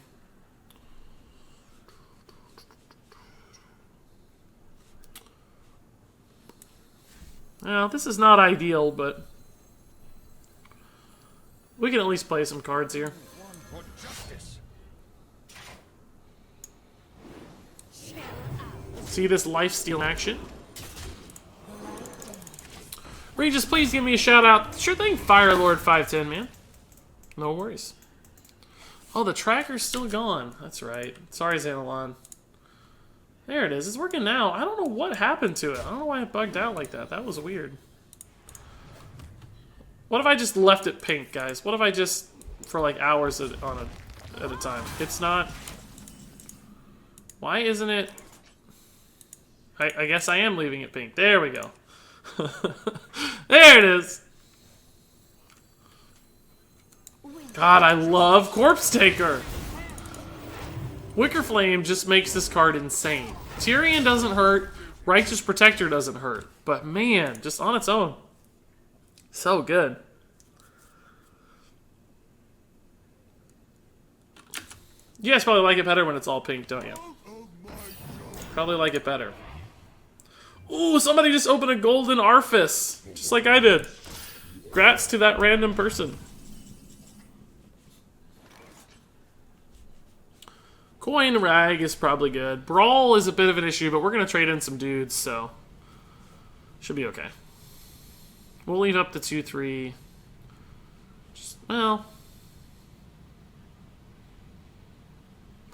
Well, this is not ideal, but we can at least play some cards here. See this lifesteal action? Regis, please give me a shout out. Sure thing, Firelord510, man. No worries. Oh, the tracker's still gone. That's right. Sorry, Xanalon. There it is. It's working now. I don't know what happened to it. I don't know why it bugged out like that. That was weird. What if I just left it pink, guys? What if I just, for like hours at a time? It's not... Why isn't it... I guess I am leaving it pink. There we go. There it is. God, I love Corpse Taker. Wicker Flame just makes this card insane. Tyrion doesn't hurt. Righteous Protector doesn't hurt. But man, just on its own. So good. You guys probably like it better when it's all pink, don't you? Probably like it better. Ooh, somebody just opened a golden Arphis. Just like I did. Grats to that random person. Coin Rag is probably good. Brawl is a bit of an issue, but we're going to trade in some dudes, so should be okay. We'll leave up to 2-3. Well,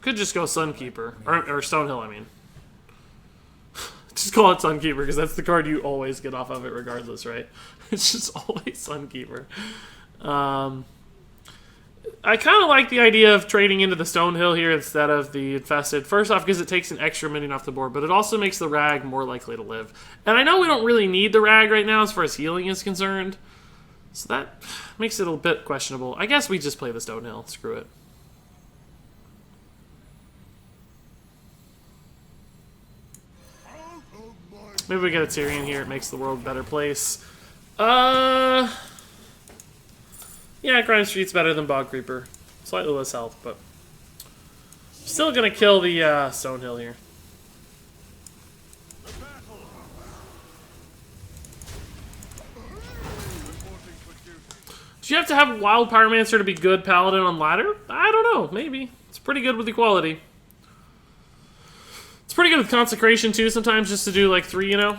could just go Sunkeeper. Or Stonehill, I mean. Just call it Sunkeeper, because that's the card you always get off of it regardless, right? It's just always Sunkeeper. I kind of like the idea of trading into the Stonehill here instead of the Infested. First off, because it takes an extra minion off the board, but it also makes the Rag more likely to live. And I know we don't really need the Rag right now as far as healing is concerned, so that makes it a bit questionable. I guess we just play the Stonehill. Screw it. Maybe we get a Tyrion here. It makes the world a better place. Yeah, Grime Street's better than Bog Creeper. Slightly less health, but still gonna kill the Stonehill here. Do you have to have Wild Pyromancer to be good Paladin on ladder? I don't know. Maybe. It's pretty good with equality. It's pretty good with Consecration too sometimes, just to do like 3, you know?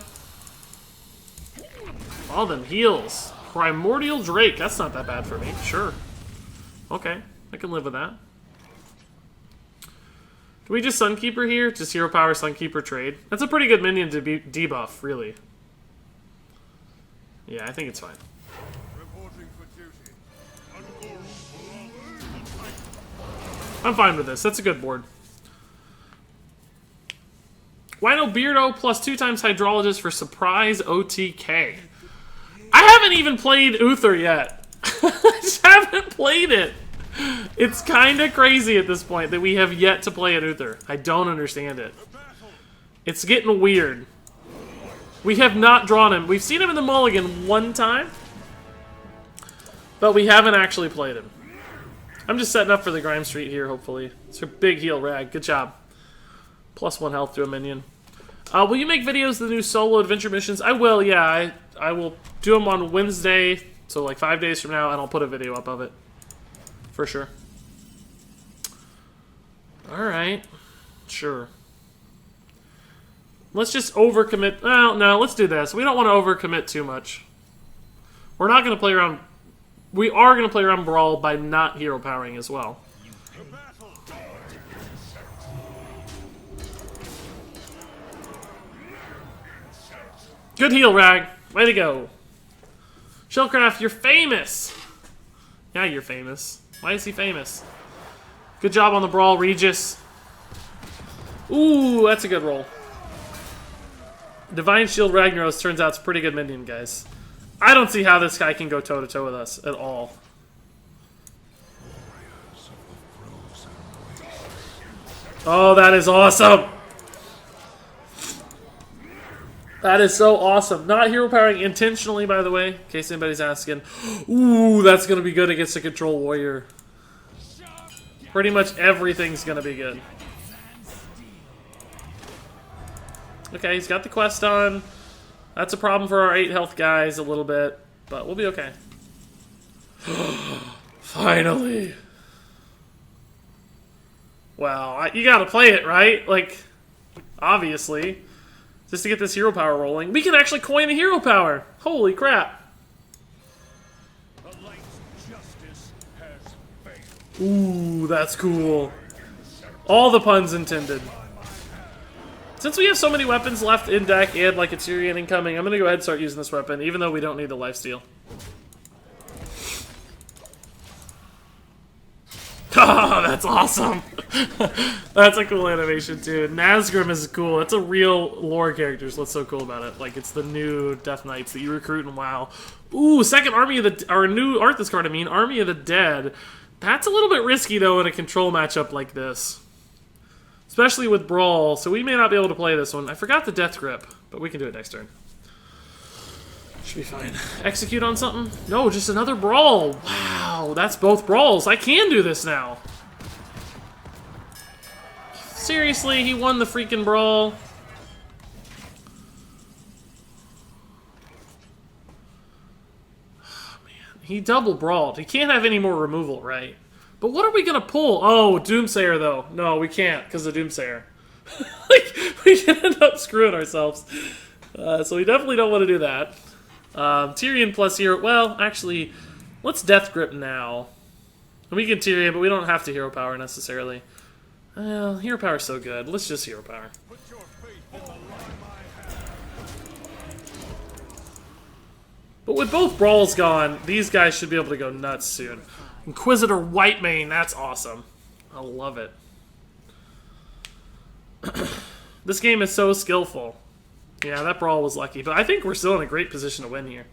All them heals. Primordial Drake. That's not that bad for me. Sure. Okay. I can live with that. Can we just Sunkeeper here? Just Hero Power Sunkeeper trade? That's a pretty good minion to be debuff, really. Yeah, I think it's fine. I'm fine with this. That's a good board. Wino Beardo plus 2 times Hydrologist for surprise OTK. I haven't even played Uther yet. I just haven't played it. It's kind of crazy at this point that we have yet to play an Uther. I don't understand it. It's getting weird. We have not drawn him. We've seen him in the mulligan 1 time, but we haven't actually played him. I'm just setting up for the Grime Street here, hopefully. It's a big heal Rag. Good job. Plus 1 health to a minion. Will you make videos of the new solo adventure missions? I will, yeah. I will do them on Wednesday, so like 5 days from now, and I'll put a video up of it. For sure. Alright. Sure. Let's just overcommit. Well, no, let's do this. We don't want to overcommit too much. We're not going to play around. We are going to play around Brawl by not hero powering as well. Good heal, Rag. Way to go. Shellcraft, you're famous. Yeah, you're famous. Why is he famous? Good job on the Brawl, Regis. Ooh, that's a good roll. Divine Shield Ragnaros turns out it's a pretty good minion, guys. I don't see how this guy can go toe-to-toe with us at all. Oh, that is awesome! That is so awesome. Not hero powering intentionally, by the way, in case anybody's asking. Ooh, that's going to be good against a Control Warrior. Pretty much everything's going to be good. Okay, he's got the quest on. That's a problem for our 8 health guys a little bit, but we'll be okay. Finally. Well, you gotta play it, right? Like, obviously. Just to get this hero power rolling. We can actually coin the hero power! Holy crap. Ooh, that's cool. All the puns intended. Since we have so many weapons left in deck and like a Tyrion incoming, I'm going to go ahead and start using this weapon, even though we don't need the lifesteal. Oh, that's awesome! That's a cool animation too. Nazgrim is cool. It's a real lore character, so what's so cool about it? Like, it's the new Death Knights that you recruit in WoW. Ooh, second Army of the... Or new Arthas card, I mean. Army of the Dead. That's a little bit risky, though, in a control matchup like this. Especially with Brawl, so we may not be able to play this one. I forgot the Death Grip, but we can do it next turn. Should be fine. Execute on something? No, just another Brawl. Wow, that's both Brawls. I can do this now. Seriously, he won the freaking Brawl. Oh, man. He double brawled. He can't have any more removal, right? But what are we gonna pull? Oh, Doomsayer though. No, we can't because of Doomsayer. Like, we can end up screwing ourselves. So we definitely don't want to do that. Tyrion plus hero. Well, actually, let's Death Grip now. We can Tyrion, but we don't have to hero power necessarily. Hero power is so good. Let's just hero power. Put your faith in the line I have. But with both brawls gone, these guys should be able to go nuts soon. Inquisitor Whitemane, that's awesome. I love it. This game is so skillful. Yeah, that brawl was lucky, but I think we're still in a great position to win here.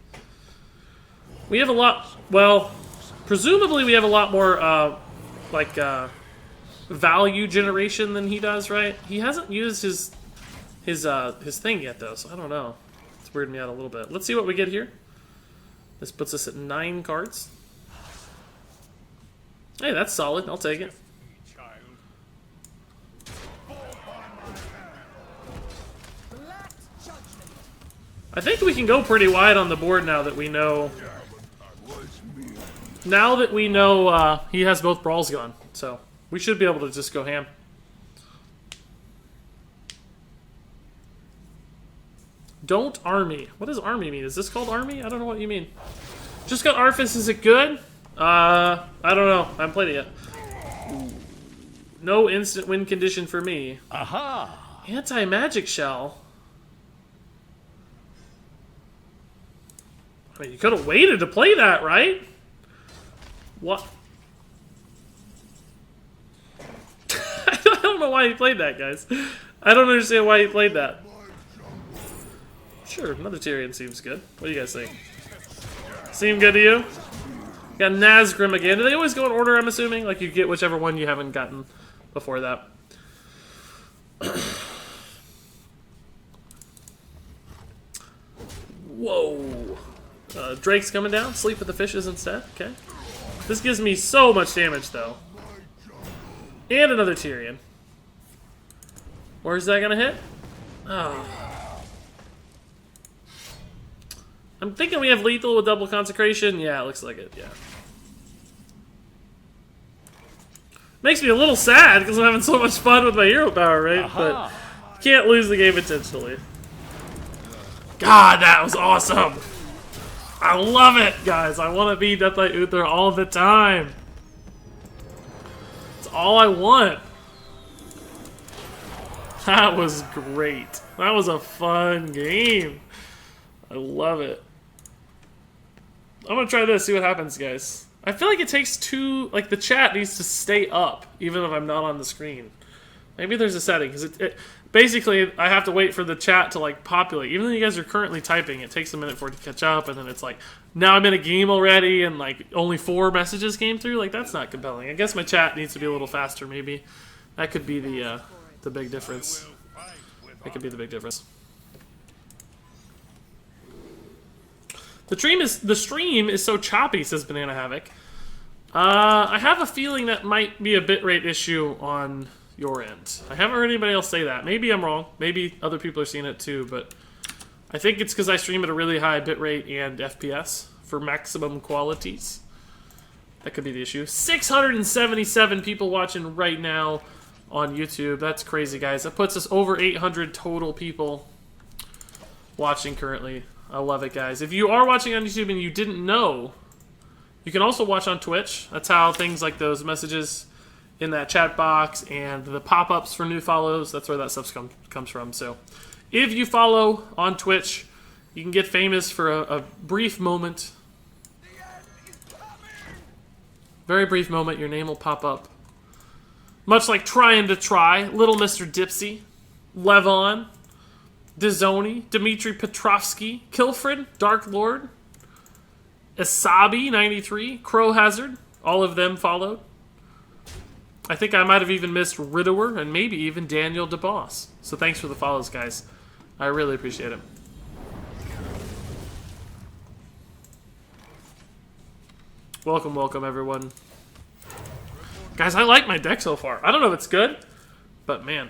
We have a lot, well, presumably we have a lot more, value generation than he does, right? He hasn't used his thing yet, though, so I don't know. It's weirding me out a little bit. Let's see what we get here. This puts us at 9 cards. Hey, that's solid. I'll take it. Child. I think we can go pretty wide on the board now that we know. Now that we know he has both brawls gone, so we should be able to just go ham. Don't army. What does army mean? Is this called army? I don't know what you mean. Just got Arthas. Is it good? I don't know. I haven't played it yet. No instant win condition for me. Aha! Anti-magic shell. I mean, you could have waited to play that, right? What? I don't know why he played that, guys. I don't understand why he played that. Sure, another Tyrion seems good. What do you guys think? Seem good to you? Got Nazgrim again. Do they always go in order, I'm assuming? Like, you get whichever one you haven't gotten before that. Whoa. Drake's coming down. Sleep with the fishes instead. Okay. This gives me so much damage, though. And another Tyrion. Where's that gonna hit? Oh. I'm thinking we have lethal with double consecration. Yeah, it looks like it. Yeah. Makes me a little sad because I'm having so much fun with my hero power, right? But can't lose the game intentionally. God, that was awesome. I love it, guys. I want to be Deathlight Uther all the time. It's all I want. That was great. That was a fun game. I love it. I'm gonna try this, see what happens, guys. I feel like it takes two, like the chat needs to stay up, even if I'm not on the screen. Maybe there's a setting, because basically I have to wait for the chat to like populate. Even though you guys are currently typing, it takes a minute for it to catch up, and then it's like, now I'm in a game already, and like only 4 messages came through. Like, that's not compelling. I guess my chat needs to be a little faster, maybe. That could be the big difference. That could be the big difference. The stream is so choppy, says Banana Havoc. I have a feeling that might be a bitrate issue on your end. I haven't heard anybody else say that. Maybe I'm wrong. Maybe other people are seeing it too, but I think it's because I stream at a really high bitrate and FPS for maximum qualities. That could be the issue. 677 people watching right now on YouTube. That's crazy, guys. That puts us over 800 total people watching currently. I love it, guys. If you are watching on YouTube and you didn't know, you can also watch on Twitch. That's how things like those messages in that chat box and the pop-ups for new follows, that's where that stuff comes from. So if you follow on Twitch, you can get famous for a brief moment. Very brief moment, your name will pop up. Much like Trying to Try, Little Mr. Dipsy, Levon, Dizoni, Dmitry Petrovsky, Kilfred, Dark Lord, Asabi 93, Crow Hazard, all of them followed. I think I might have even missed Ridower and maybe even Daniel DeBoss. So thanks for the follows, guys. I really appreciate it. Welcome, welcome, everyone. Guys, I like my deck so far. I don't know if it's good, but man.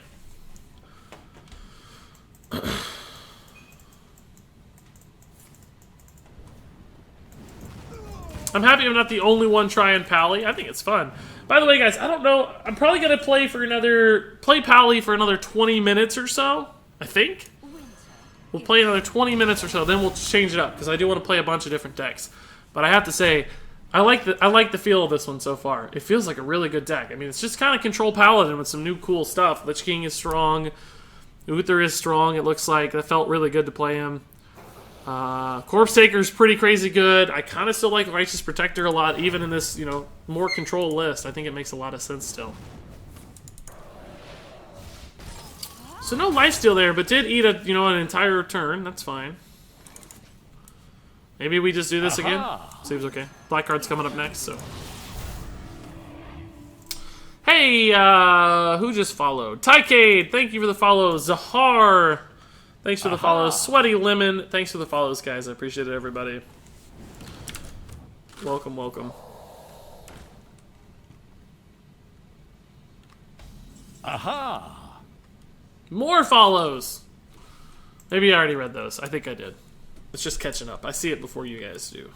I'm happy I'm not the only one trying Pally. I think it's fun. By the way, guys, I don't know. I'm probably gonna play Pally for another 20 minutes or so. I think we'll play another 20 minutes or so. Then we'll change it up because I do want to play a bunch of different decks. But I have to say, I like the feel of this one so far. It feels like a really good deck. I mean, it's just kind of Control Paladin with some new cool stuff. Lich King is strong. Uther is strong. It looks like that felt really good to play him. Corpse Taker's pretty crazy good. I kind of still like Righteous Protector a lot, even in this, more control list. I think it makes a lot of sense still. So no lifesteal there, but did eat an entire turn. That's fine. Maybe we just do this again. Seems okay. Black card's coming up next, so. Hey, who just followed? Tycade, thank you for the follow. Zahar. Thanks for the follows. Sweaty Lemon, thanks for the follows, guys. I appreciate it, everybody. Welcome, welcome. Aha! More follows! Maybe I already read those. I think I did. It's just catching up. I see it before you guys do.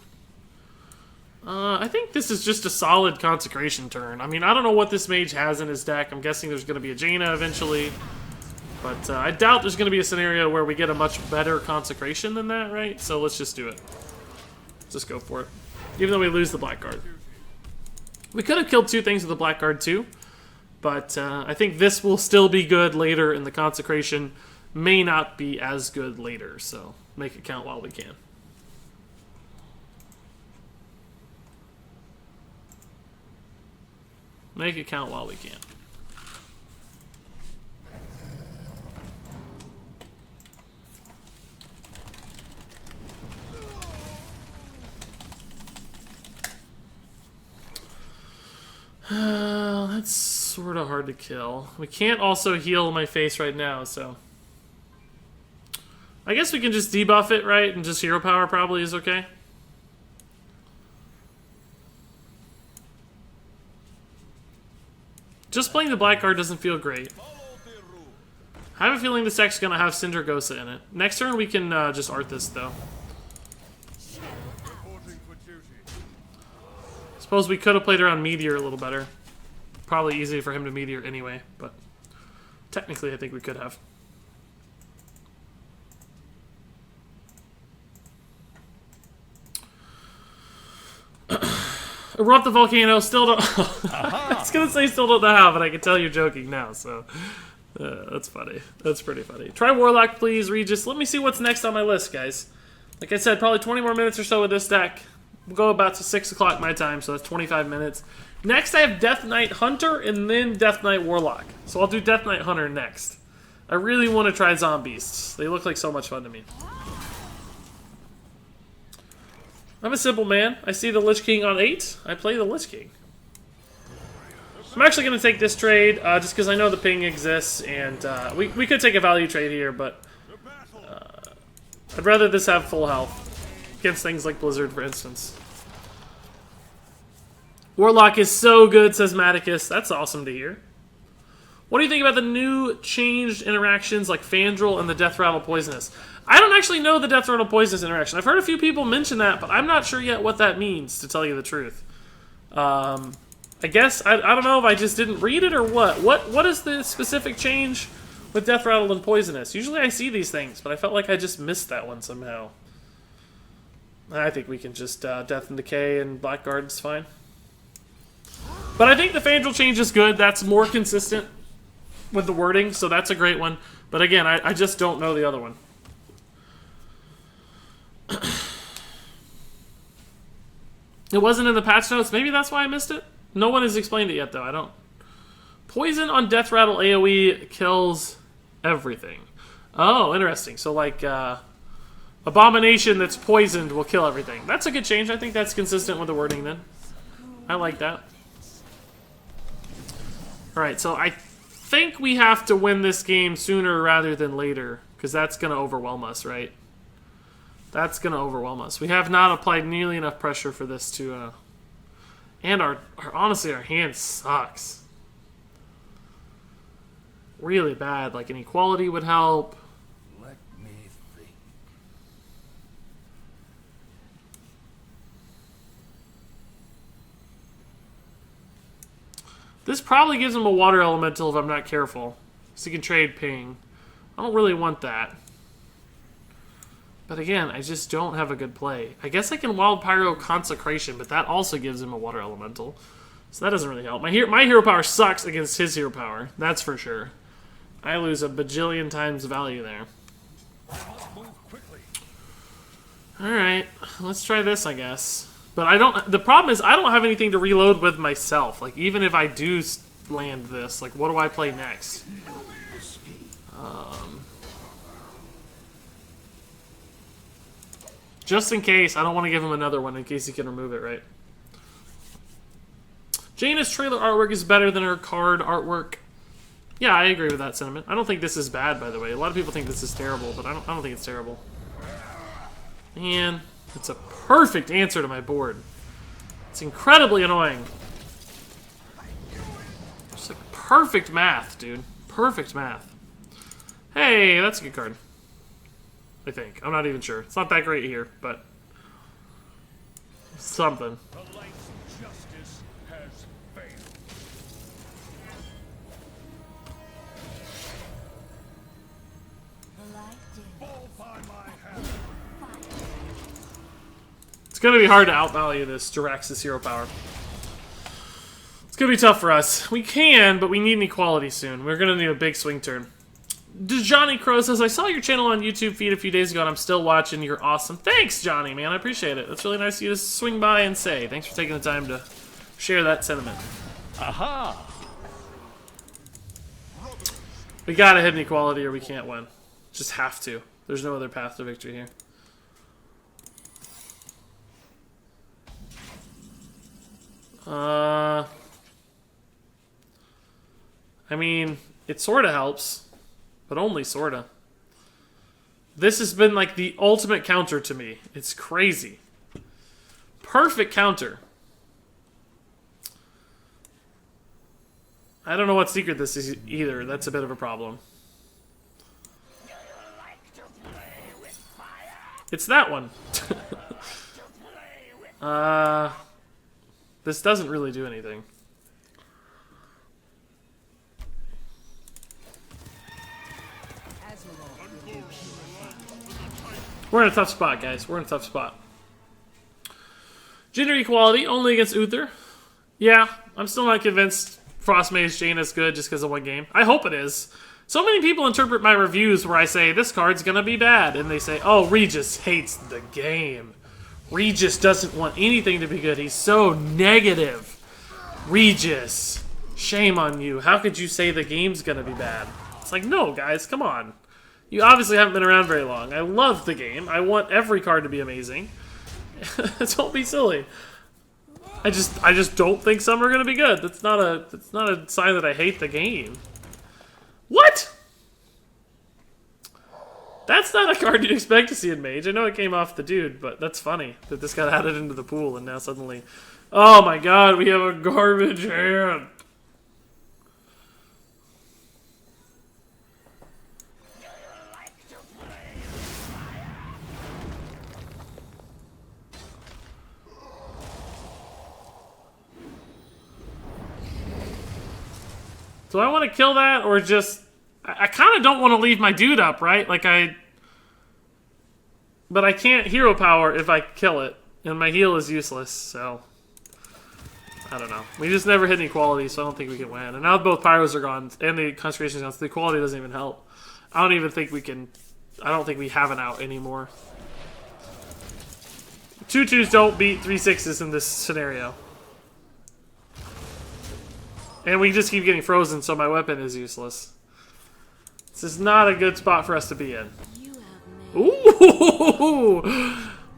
I think this is just a solid consecration turn. I mean, I don't know what this mage has in his deck. I'm guessing there's going to be a Jaina eventually. But I doubt there's going to be a scenario where we get a much better consecration than that, right? So let's just do it. Let's just go for it. Even though we lose the black card. We could have killed two things with the black card too. But I think this will still be good later, and the consecration may not be as good later. So make it count while we can. Make it count while we can. That's sort of hard to kill. We can't also heal my face right now, so... I guess we can just debuff it, right? And just hero power probably is okay. Just playing the black card doesn't feel great. I have a feeling this deck's going to have Syndragosa in it. Next turn we can just Arthas, though. Suppose we could have played around Meteor a little better. Probably easy for him to Meteor anyway, but technically I think we could have. Erupt the Volcano, still don't... I was going to say still don't know how, but I can tell you're joking now, so... that's funny. That's pretty funny. Try Warlock, please, Regis. Let me see what's next on my list, guys. Like I said, probably 20 more minutes or so with this deck. We'll go about to 6 o'clock my time, so that's 25 minutes. Next, I have Death Knight Hunter and then Death Knight Warlock. So I'll do Death Knight Hunter next. I really want to try Zombeasts. They look like so much fun to me. I'm a simple man. I see the Lich King on 8. I play the Lich King. I'm actually going to take this trade just because I know the ping exists, and we could take a value trade here, but I'd rather this have full health against things like Blizzard, for instance. Warlock is so good, says Maticus. That's awesome to hear. What do you think about the new changed interactions like Fandral and the Death Rattle Poisonous? I don't actually know the Death Rattle Poisonous interaction. I've heard a few people mention that, but I'm not sure yet what that means, to tell you the truth. I guess, I don't know if I just didn't read it or what. What is the specific change with Death Rattle and Poisonous? Usually I see these things, but I felt like I just missed that one somehow. I think we can just Death and Decay and Blackguard's fine. But I think the Fandral change is good. That's more consistent with the wording, so that's a great one. But again, I just don't know the other one. It wasn't in the patch notes. Maybe that's why I missed it. No one has explained it yet, though. I don't. Poison on Death Rattle AoE kills everything. Oh, interesting. So, like, Abomination that's poisoned will kill everything. That's a good change. I think that's consistent with the wording, then. I like that. Alright, so I think we have to win this game sooner rather than later, because that's going to overwhelm us, right? That's going to overwhelm us. We have not applied nearly enough pressure for this to... And honestly, our hand sucks. Really bad. Like, an equality would help. Let me think. This probably gives him a water elemental if I'm not careful. So he can trade ping. I don't really want that. But again, I just don't have a good play. I guess I can Wild Pyro Consecration, but that also gives him a water elemental. So that doesn't really help. My hero power sucks against his hero power. That's for sure. I lose a bajillion times value there. Alright, let's try this, I guess. But I don't... The problem is I don't have anything to reload with myself. Like, even if I do land this, like, what do I play next? Just in case, I don't want to give him another one in case he can remove it, right? Jaina's trailer artwork is better than her card artwork. Yeah, I agree with that sentiment. I don't think this is bad, by the way. A lot of people think this is terrible, but I don't think it's terrible. Man, it's a perfect answer to my board. It's incredibly annoying. Just like perfect math, dude. Perfect math. Hey, that's a good card. I think. I'm not even sure. It's not that great here, but something. The light's justice has failed. Fall by my hand. It's going to be hard to outvalue this Jirax's hero power. It's going to be tough for us. We can, but we need an equality soon. We're going to need a big swing turn. Johnny Crow says, I saw your channel on YouTube feed a few days ago and I'm still watching. You're awesome. Thanks, Johnny, man. I appreciate it. That's really nice of you to swing by and say. Thanks for taking the time to share that sentiment. Aha! We gotta hit an equality or we can't win. Just have to. There's no other path to victory here. I mean, it sort of helps. But only sorta. This has been like the ultimate counter to me. It's crazy. Perfect counter. I don't know what secret this is either. That's a bit of a problem. It's that one. This doesn't really do anything. We're in a tough spot, guys. We're in a tough spot. Gender equality, only against Uther. Yeah, I'm still not convinced Frostmage Jaina is good just because of one game. I hope it is. So many people interpret my reviews where I say, this card's gonna be bad. And they say, oh, Regis hates the game. Regis doesn't want anything to be good. He's so negative. Regis, shame on you. How could you say the game's gonna be bad? It's like, no, guys, come on. You obviously haven't been around very long. I love the game. I want every card to be amazing. Don't be silly. I just don't think some are gonna be good. That's not a sign that I hate the game. What? That's not a card you'd expect to see in Mage. I know it came off the dude, but that's funny that this got added into the pool and now suddenly, oh my god, we have a garbage hand. Do I want to kill that, or just... I kind of don't want to leave my dude up, right? Like, but I can't hero power if I kill it, and my heal is useless, so... I don't know. We just never hit an equality, so I don't think we can win. And now both Pyros are gone, and the Consecration's gone, so the equality doesn't even help. I don't even think we can... I don't think we have an out anymore. 2-2s don't beat 3-6s in this scenario. And we just keep getting frozen, so my weapon is useless. This is not a good spot for us to be in. Ooh!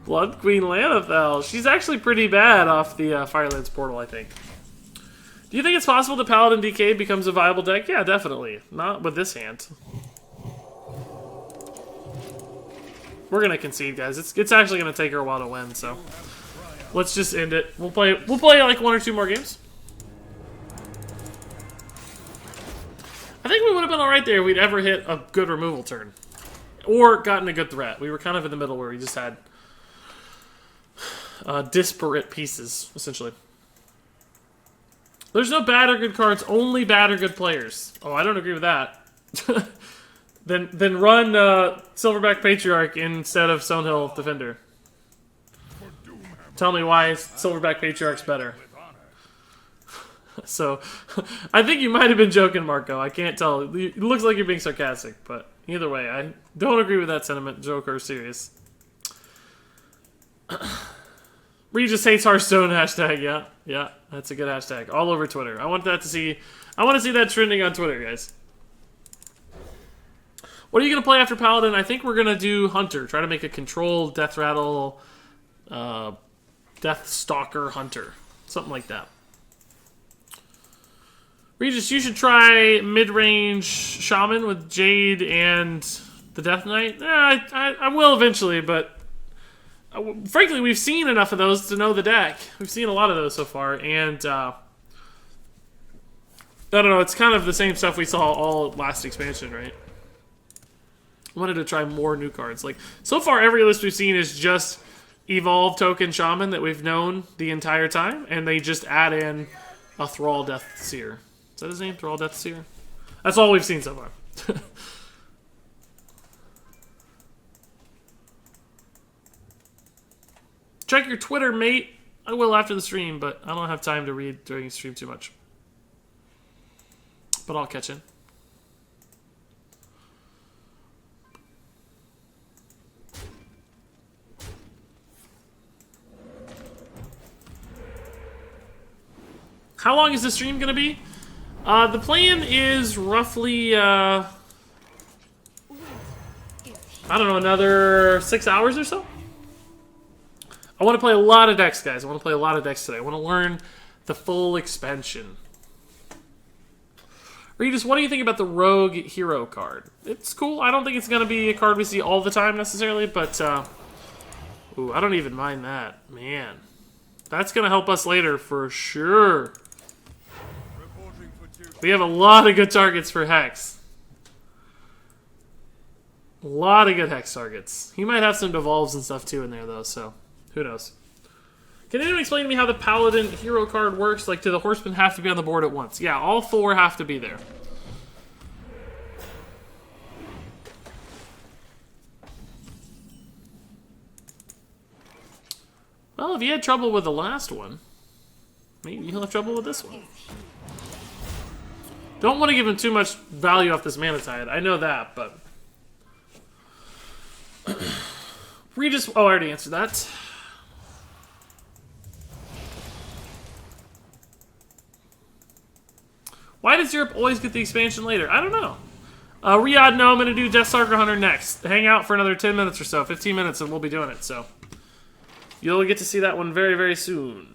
Blood Queen Lanafel. She's actually pretty bad off the Firelands portal, I think. Do you think it's possible that Paladin DK becomes a viable deck? Yeah, definitely. Not with this hand. We're gonna concede, guys. It's actually gonna take her a while to win, so let's just end it. We'll play like 1 or 2 more games. I think we would have been alright there if we'd ever hit a good removal turn. Or gotten a good threat. We were kind of in the middle where we just had disparate pieces, essentially. There's no bad or good cards, only bad or good players. Oh, I don't agree with that. then run Silverback Patriarch instead of Stonehill Defender. Tell me why Silverback Patriarch's better. So, I think you might have been joking, Marco. I can't tell. It looks like you're being sarcastic, but either way, I don't agree with that sentiment, joke or serious. Regis hates Hearthstone hashtag. Yeah, that's a good hashtag. All over Twitter. I want to see that trending on Twitter, guys. What are you gonna play after Paladin? I think we're gonna do Hunter. Try to make a Control, Death Rattle, Death Stalker Hunter, something like that. Regis, you should try mid-range Shaman with Jade and the Death Knight. I will eventually, but frankly, we've seen enough of those to know the deck. We've seen a lot of those so far, and I don't know, it's kind of the same stuff we saw all last expansion, right? I wanted to try more new cards. Like, so far, every list we've seen is just Evolve Token Shaman that we've known the entire time, and they just add in a Thrall Death Seer. Is that his name? Thrall Death Seer? That's all we've seen so far. Check your Twitter, mate. I will after the stream, but I don't have time to read during the stream too much. But I'll catch in. How long is the stream going to be? The plan is roughly, I don't know, another 6 hours or so? I want to play a lot of decks, guys. I want to play a lot of decks today. I want to learn the full expansion. Regis, what do you think about the Rogue Hero card? It's cool. I don't think it's going to be a card we see all the time necessarily, but ooh, I don't even mind that. Man, that's going to help us later for sure. We have a lot of good targets for Hex. A lot of good Hex targets. He might have some Devolves and stuff too in there, though, so who knows. Can anyone explain to me how the Paladin hero card works? Like, do the Horsemen have to be on the board at once? Yeah, all four have to be there. Well, if you had trouble with the last one, maybe you'll have trouble with this one. Don't want to give him too much value off this Mana Tide. I know that, but... Regis... Oh, I already answered that. Why does Europe always get the expansion later? I don't know. Riyadh, no, I'm going to do Death Stalker Hunter next. Hang out for another 10 minutes or so. 15 minutes and we'll be doing it, so... You'll get to see that one very, very soon.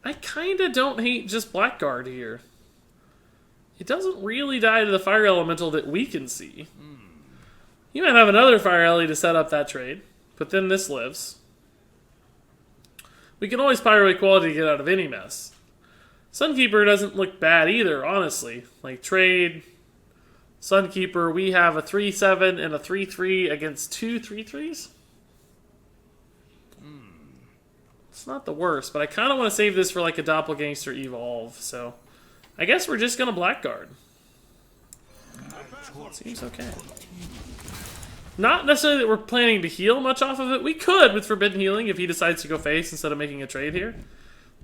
I kinda don't hate just Blackguard here. It doesn't really die to the Fire Elemental that we can see. You might have another Fire Ele to set up that trade, but then this lives. We can always Pyro Equality to get out of any mess. Sunkeeper doesn't look bad either, honestly. Like, trade, Sunkeeper, we have a 3/7 and a 3/3 against two 3/3s? It's not the worst, but I kind of want to save this for like a Doppelgangster Evolve, so I guess we're just going to Blackguard. Seems okay. Not necessarily that we're planning to heal much off of it. We could with Forbidden Healing if he decides to go face instead of making a trade here.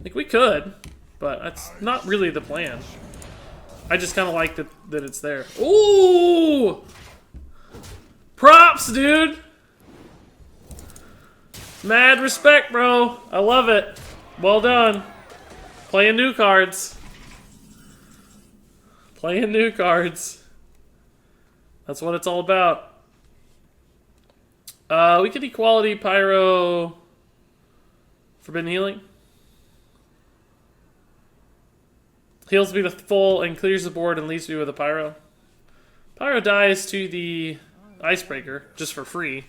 Like, we could, but that's not really the plan. I just kind of like that it's there. Ooh! Props, dude! Mad respect, bro. I love it. Well done. Playing new cards. Playing new cards. That's what it's all about. We could Equality, Pyro, Forbidden Healing. Heals me with full and clears the board and leaves me with a Pyro. Pyro dies to the Icebreaker, just for free.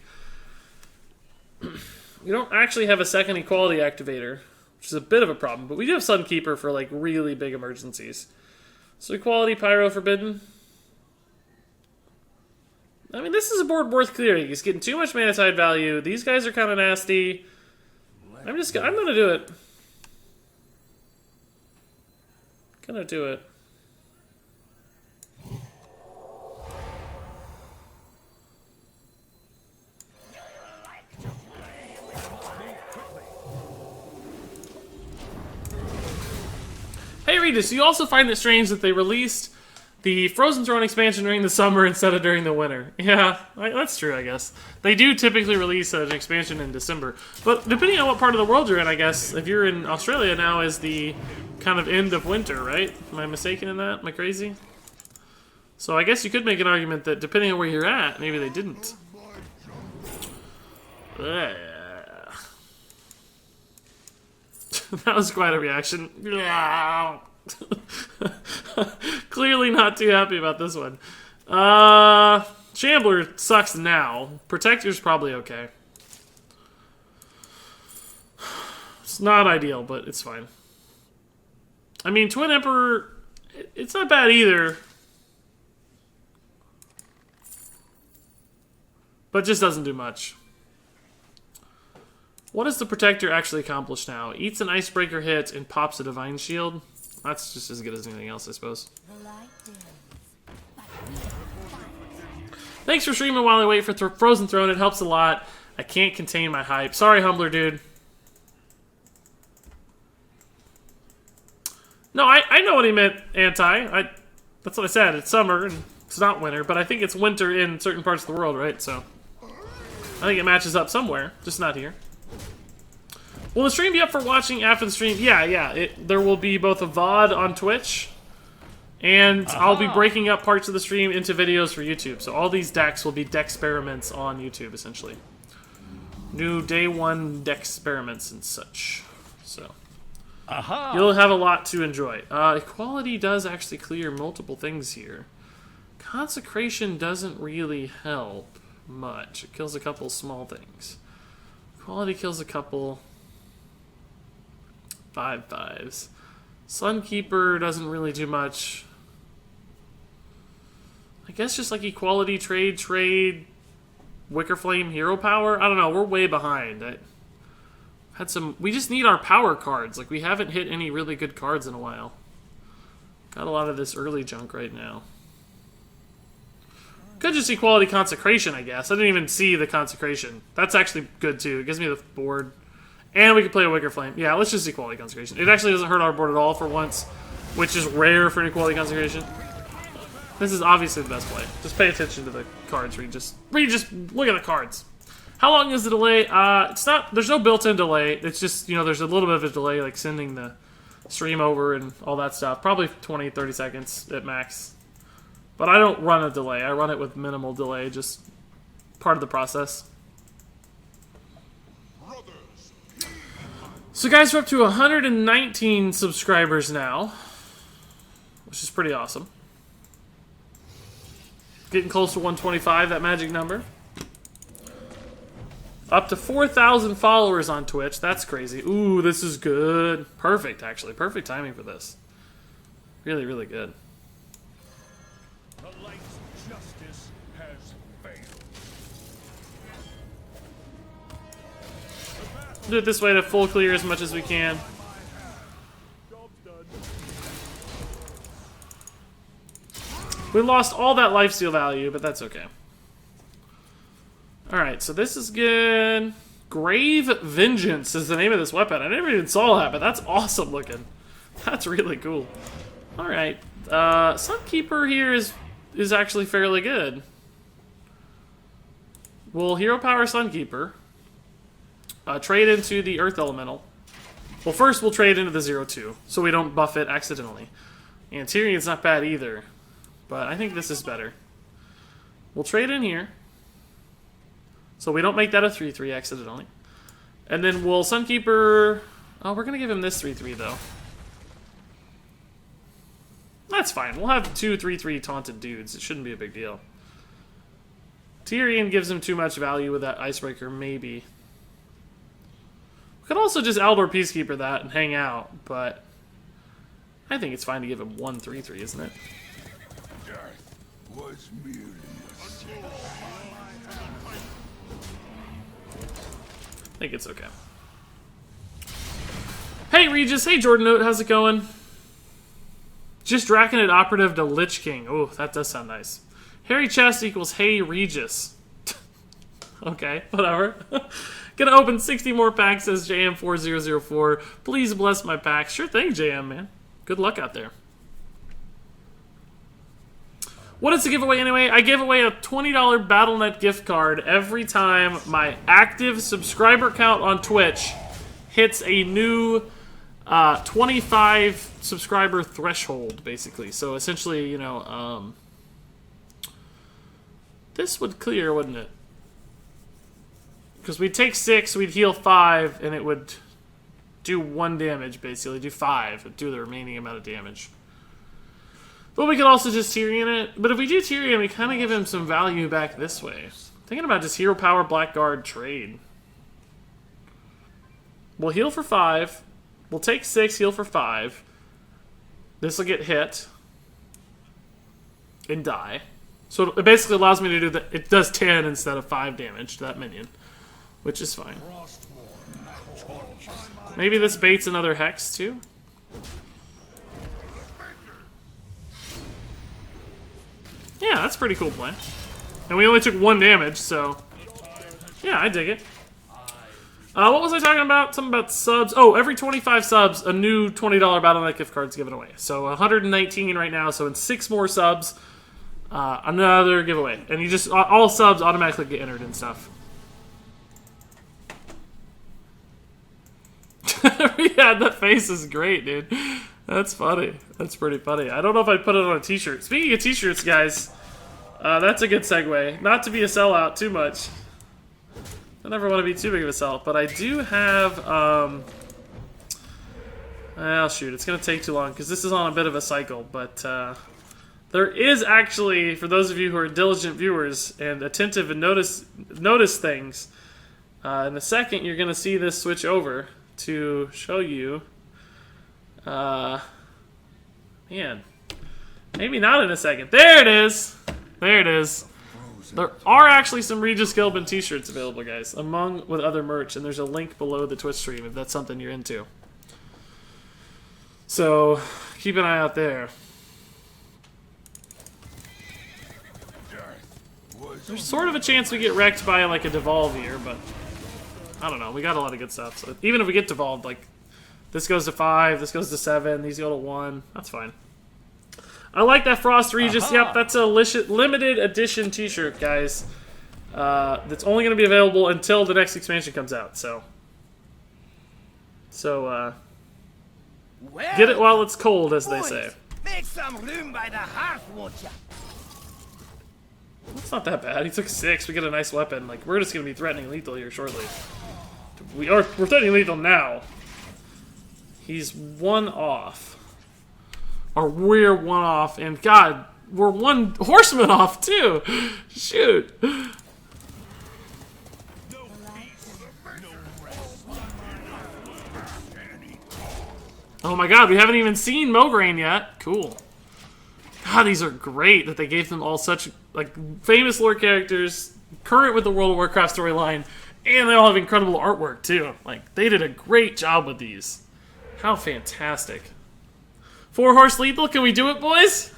We don't actually have a second Equality activator, which is a bit of a problem, but we do have Sunkeeper for like really big emergencies. So Equality, Pyro, Forbidden. I mean, this is a board worth clearing. He's getting too much mana tide value. These guys are kind of nasty. I'm gonna do it. Gonna do it. Hey Regis, you also find it strange that they released the Frozen Throne expansion during the summer instead of during the winter. Yeah, that's true, I guess. They do typically release an expansion in December. But depending on what part of the world you're in, I guess, if you're in Australia now is the kind of end of winter, right? Am I mistaken in that? Am I crazy? So I guess you could make an argument that depending on where you're at, maybe they didn't. That was quite a reaction. Clearly not too happy about this one. Shambler sucks now. Protector's probably okay. It's not ideal, but it's fine. I mean, Twin Emperor, it's not bad either. But just doesn't do much. What does the Protector actually accomplish now? Eats an Icebreaker hit and pops a Divine Shield. That's just as good as anything else, I suppose. Thanks for streaming while I wait for Frozen Throne. It helps a lot. I can't contain my hype. Sorry, Humbler dude. No, I know what he meant, Anti. That's what I said. It's summer, and it's not winter, but I think it's winter in certain parts of the world, right? So I think it matches up somewhere, just not here. Will the stream be up for watching after the stream? Yeah. There will be both a VOD on Twitch, and I'll be breaking up parts of the stream into videos for YouTube. So all these decks will be Decksperiments on YouTube, essentially. New day one Decksperiments and such. So you'll have a lot to enjoy. Equality does actually clear multiple things here. Consecration doesn't really help much. It kills a couple small things. Equality kills a couple 5/5s. Sunkeeper doesn't really do much. I guess just like equality, trade, Wicker Flame, hero power. I don't know. We're way behind. We just need our power cards. Like, we haven't hit any really good cards in a while. Got a lot of this early junk right now. Could just equality consecration, I guess. I didn't even see the consecration. That's actually good too. It gives me the board. And we can play a Wicker Flame. Yeah, let's just equality consecration. It actually doesn't hurt our board at all for once, which is rare for an equality consecration. This is obviously the best play. Just pay attention to the cards. Just look at the cards. How long is the delay? It's not. There's no built-in delay. It's just, you know, there's a little bit of a delay, like sending the stream over and all that stuff. Probably 20, 30 seconds at max. But I don't run a delay. I run it with minimal delay, just part of the process. So guys, we're up to 119 subscribers now, which is pretty awesome. Getting close to 125, that magic number. Up to 4,000 followers on Twitch. That's crazy. Ooh, this is good. Perfect, actually. Perfect timing for this. Really, really good. The light's justice has failed. Do it this way to full clear as much as we can. Job's done. We lost all that lifesteal value, but that's okay. Alright, so this is good. Grave Vengeance is the name of this weapon. I never even saw that, but that's awesome looking. That's really cool. Alright. Sunkeeper here is actually fairly good. We'll hero power Sunkeeper. Trade into the Earth Elemental. Well, first we'll trade into the 0/2, so we don't buff it accidentally. And Tyrion's not bad either, but I think this is better. We'll trade in here, so we don't make that a 3/3 accidentally. And then we'll Sunkeeper... Oh, we're going to give him this 3/3, though. That's fine. We'll have 2 3/3 taunted dudes. It shouldn't be a big deal. Tyrion gives him too much value with that Icebreaker, maybe. We could also just Aldor Peacekeeper that and hang out, but I think it's fine to give him 1 3/3, isn't it? Death was merely a I think it's okay. Hey Regis, hey Jordan Note, how's it going? Just Draconid Operative to Lich King. Oh, that does sound nice. Harry Chest equals Hey Regis. Okay, whatever. Gonna open 60 more packs, says JM4004. Please bless my packs. Sure thing, JM, man. Good luck out there. What is the giveaway anyway? I give away a $20 BattleNet gift card every time my active subscriber count on Twitch hits a new 25 subscriber threshold, basically. So essentially, you know, this would clear, wouldn't it? Because we'd take 6, we'd heal 5, and it would do 1 damage, basically. Do 5, it'd do the remaining amount of damage. But we could also just Tyrion it. But if we do Tyrion, we kind of give him some value back this way. Thinking about just Hero Power Blackguard trade. We'll heal for 5. We'll take 6, heal for 5. This will get hit. And die. So it basically allows me to do that. It does 10 instead of 5 damage to that minion. Which is fine. Maybe this baits another Hex, too? Yeah, that's a pretty cool play. And we only took 1 damage, so... yeah, I dig it. What was I talking about? Something about subs. Oh, every 25 subs, a new $20 BattleNet gift card's given away. So 119 right now, so in 6 more subs, another giveaway. And you just... all subs automatically get entered and stuff. Yeah, that face is great, dude. That's funny. That's pretty funny. I don't know if I'd put it on a t-shirt. Speaking of t-shirts, guys, that's a good segue. Not to be a sellout too much. I never want to be too big of a sellout, but I do have, well, shoot, it's going to take too long because this is on a bit of a cycle, but there is actually, for those of you who are diligent viewers and attentive and notice things, in a second you're going to see this switch over to show you, man, maybe not in a second. There it is. There it is. There are actually some RegisKillbin t-shirts available, guys, among with other merch, and there's a link below the Twitch stream if that's something you're into. So keep an eye out there. There's sort of a chance we get wrecked by like a devolve here, but I don't know. We got a lot of good stuff. So even if we get devolved, like this goes to 5, this goes to 7, these go to 1. That's fine. I like that Frost Regis. Yep, that's a limited edition t-shirt, guys. That's only going to be available until the next expansion comes out. So get it while it's cold, as they say. Make some room by the hearth, won't ya? It's not that bad. He took 6. We get a nice weapon. Like, we're just going to be threatening lethal here shortly. We're threatening lethal now. He's 1 off. Or we're 1 off. And God, we're 1 horseman off too. Shoot. Oh my God, we haven't even seen Mograine yet. Cool. God, these are great that they gave them all such like famous lore characters, current with the World of Warcraft storyline, and they all have incredible artwork too. Like, they did a great job with these. How fantastic. 4 horse lethal, can we do it, boys?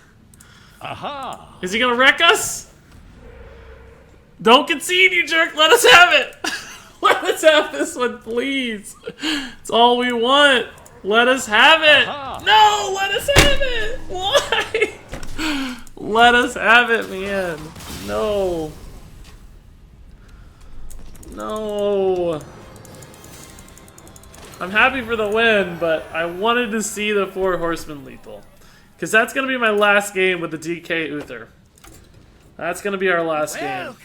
Aha! Is he gonna wreck us? Don't concede, you jerk, let us have it! Let us have this one, please. It's all we want. Let us have it! Aha. No, let us have it! Why? Let us have it, man. No. No. I'm happy for the win, but I wanted to see the 4 horsemen lethal. Because that's going to be my last game with the DK Uther. That's going to be our last game.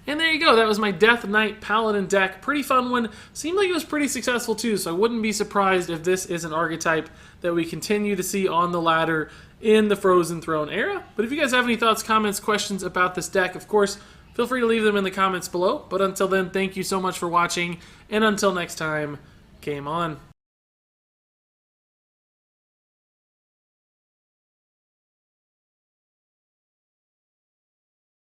And there you go. That was my Death Knight Paladin deck. Pretty fun one. Seemed like it was pretty successful too, so I wouldn't be surprised if this is an archetype that we continue to see on the ladder in the Frozen Throne era. But if you guys have any thoughts, comments, questions about this deck, of course, feel free to leave them in the comments below. But until then, thank you so much for watching, and until next time, game on.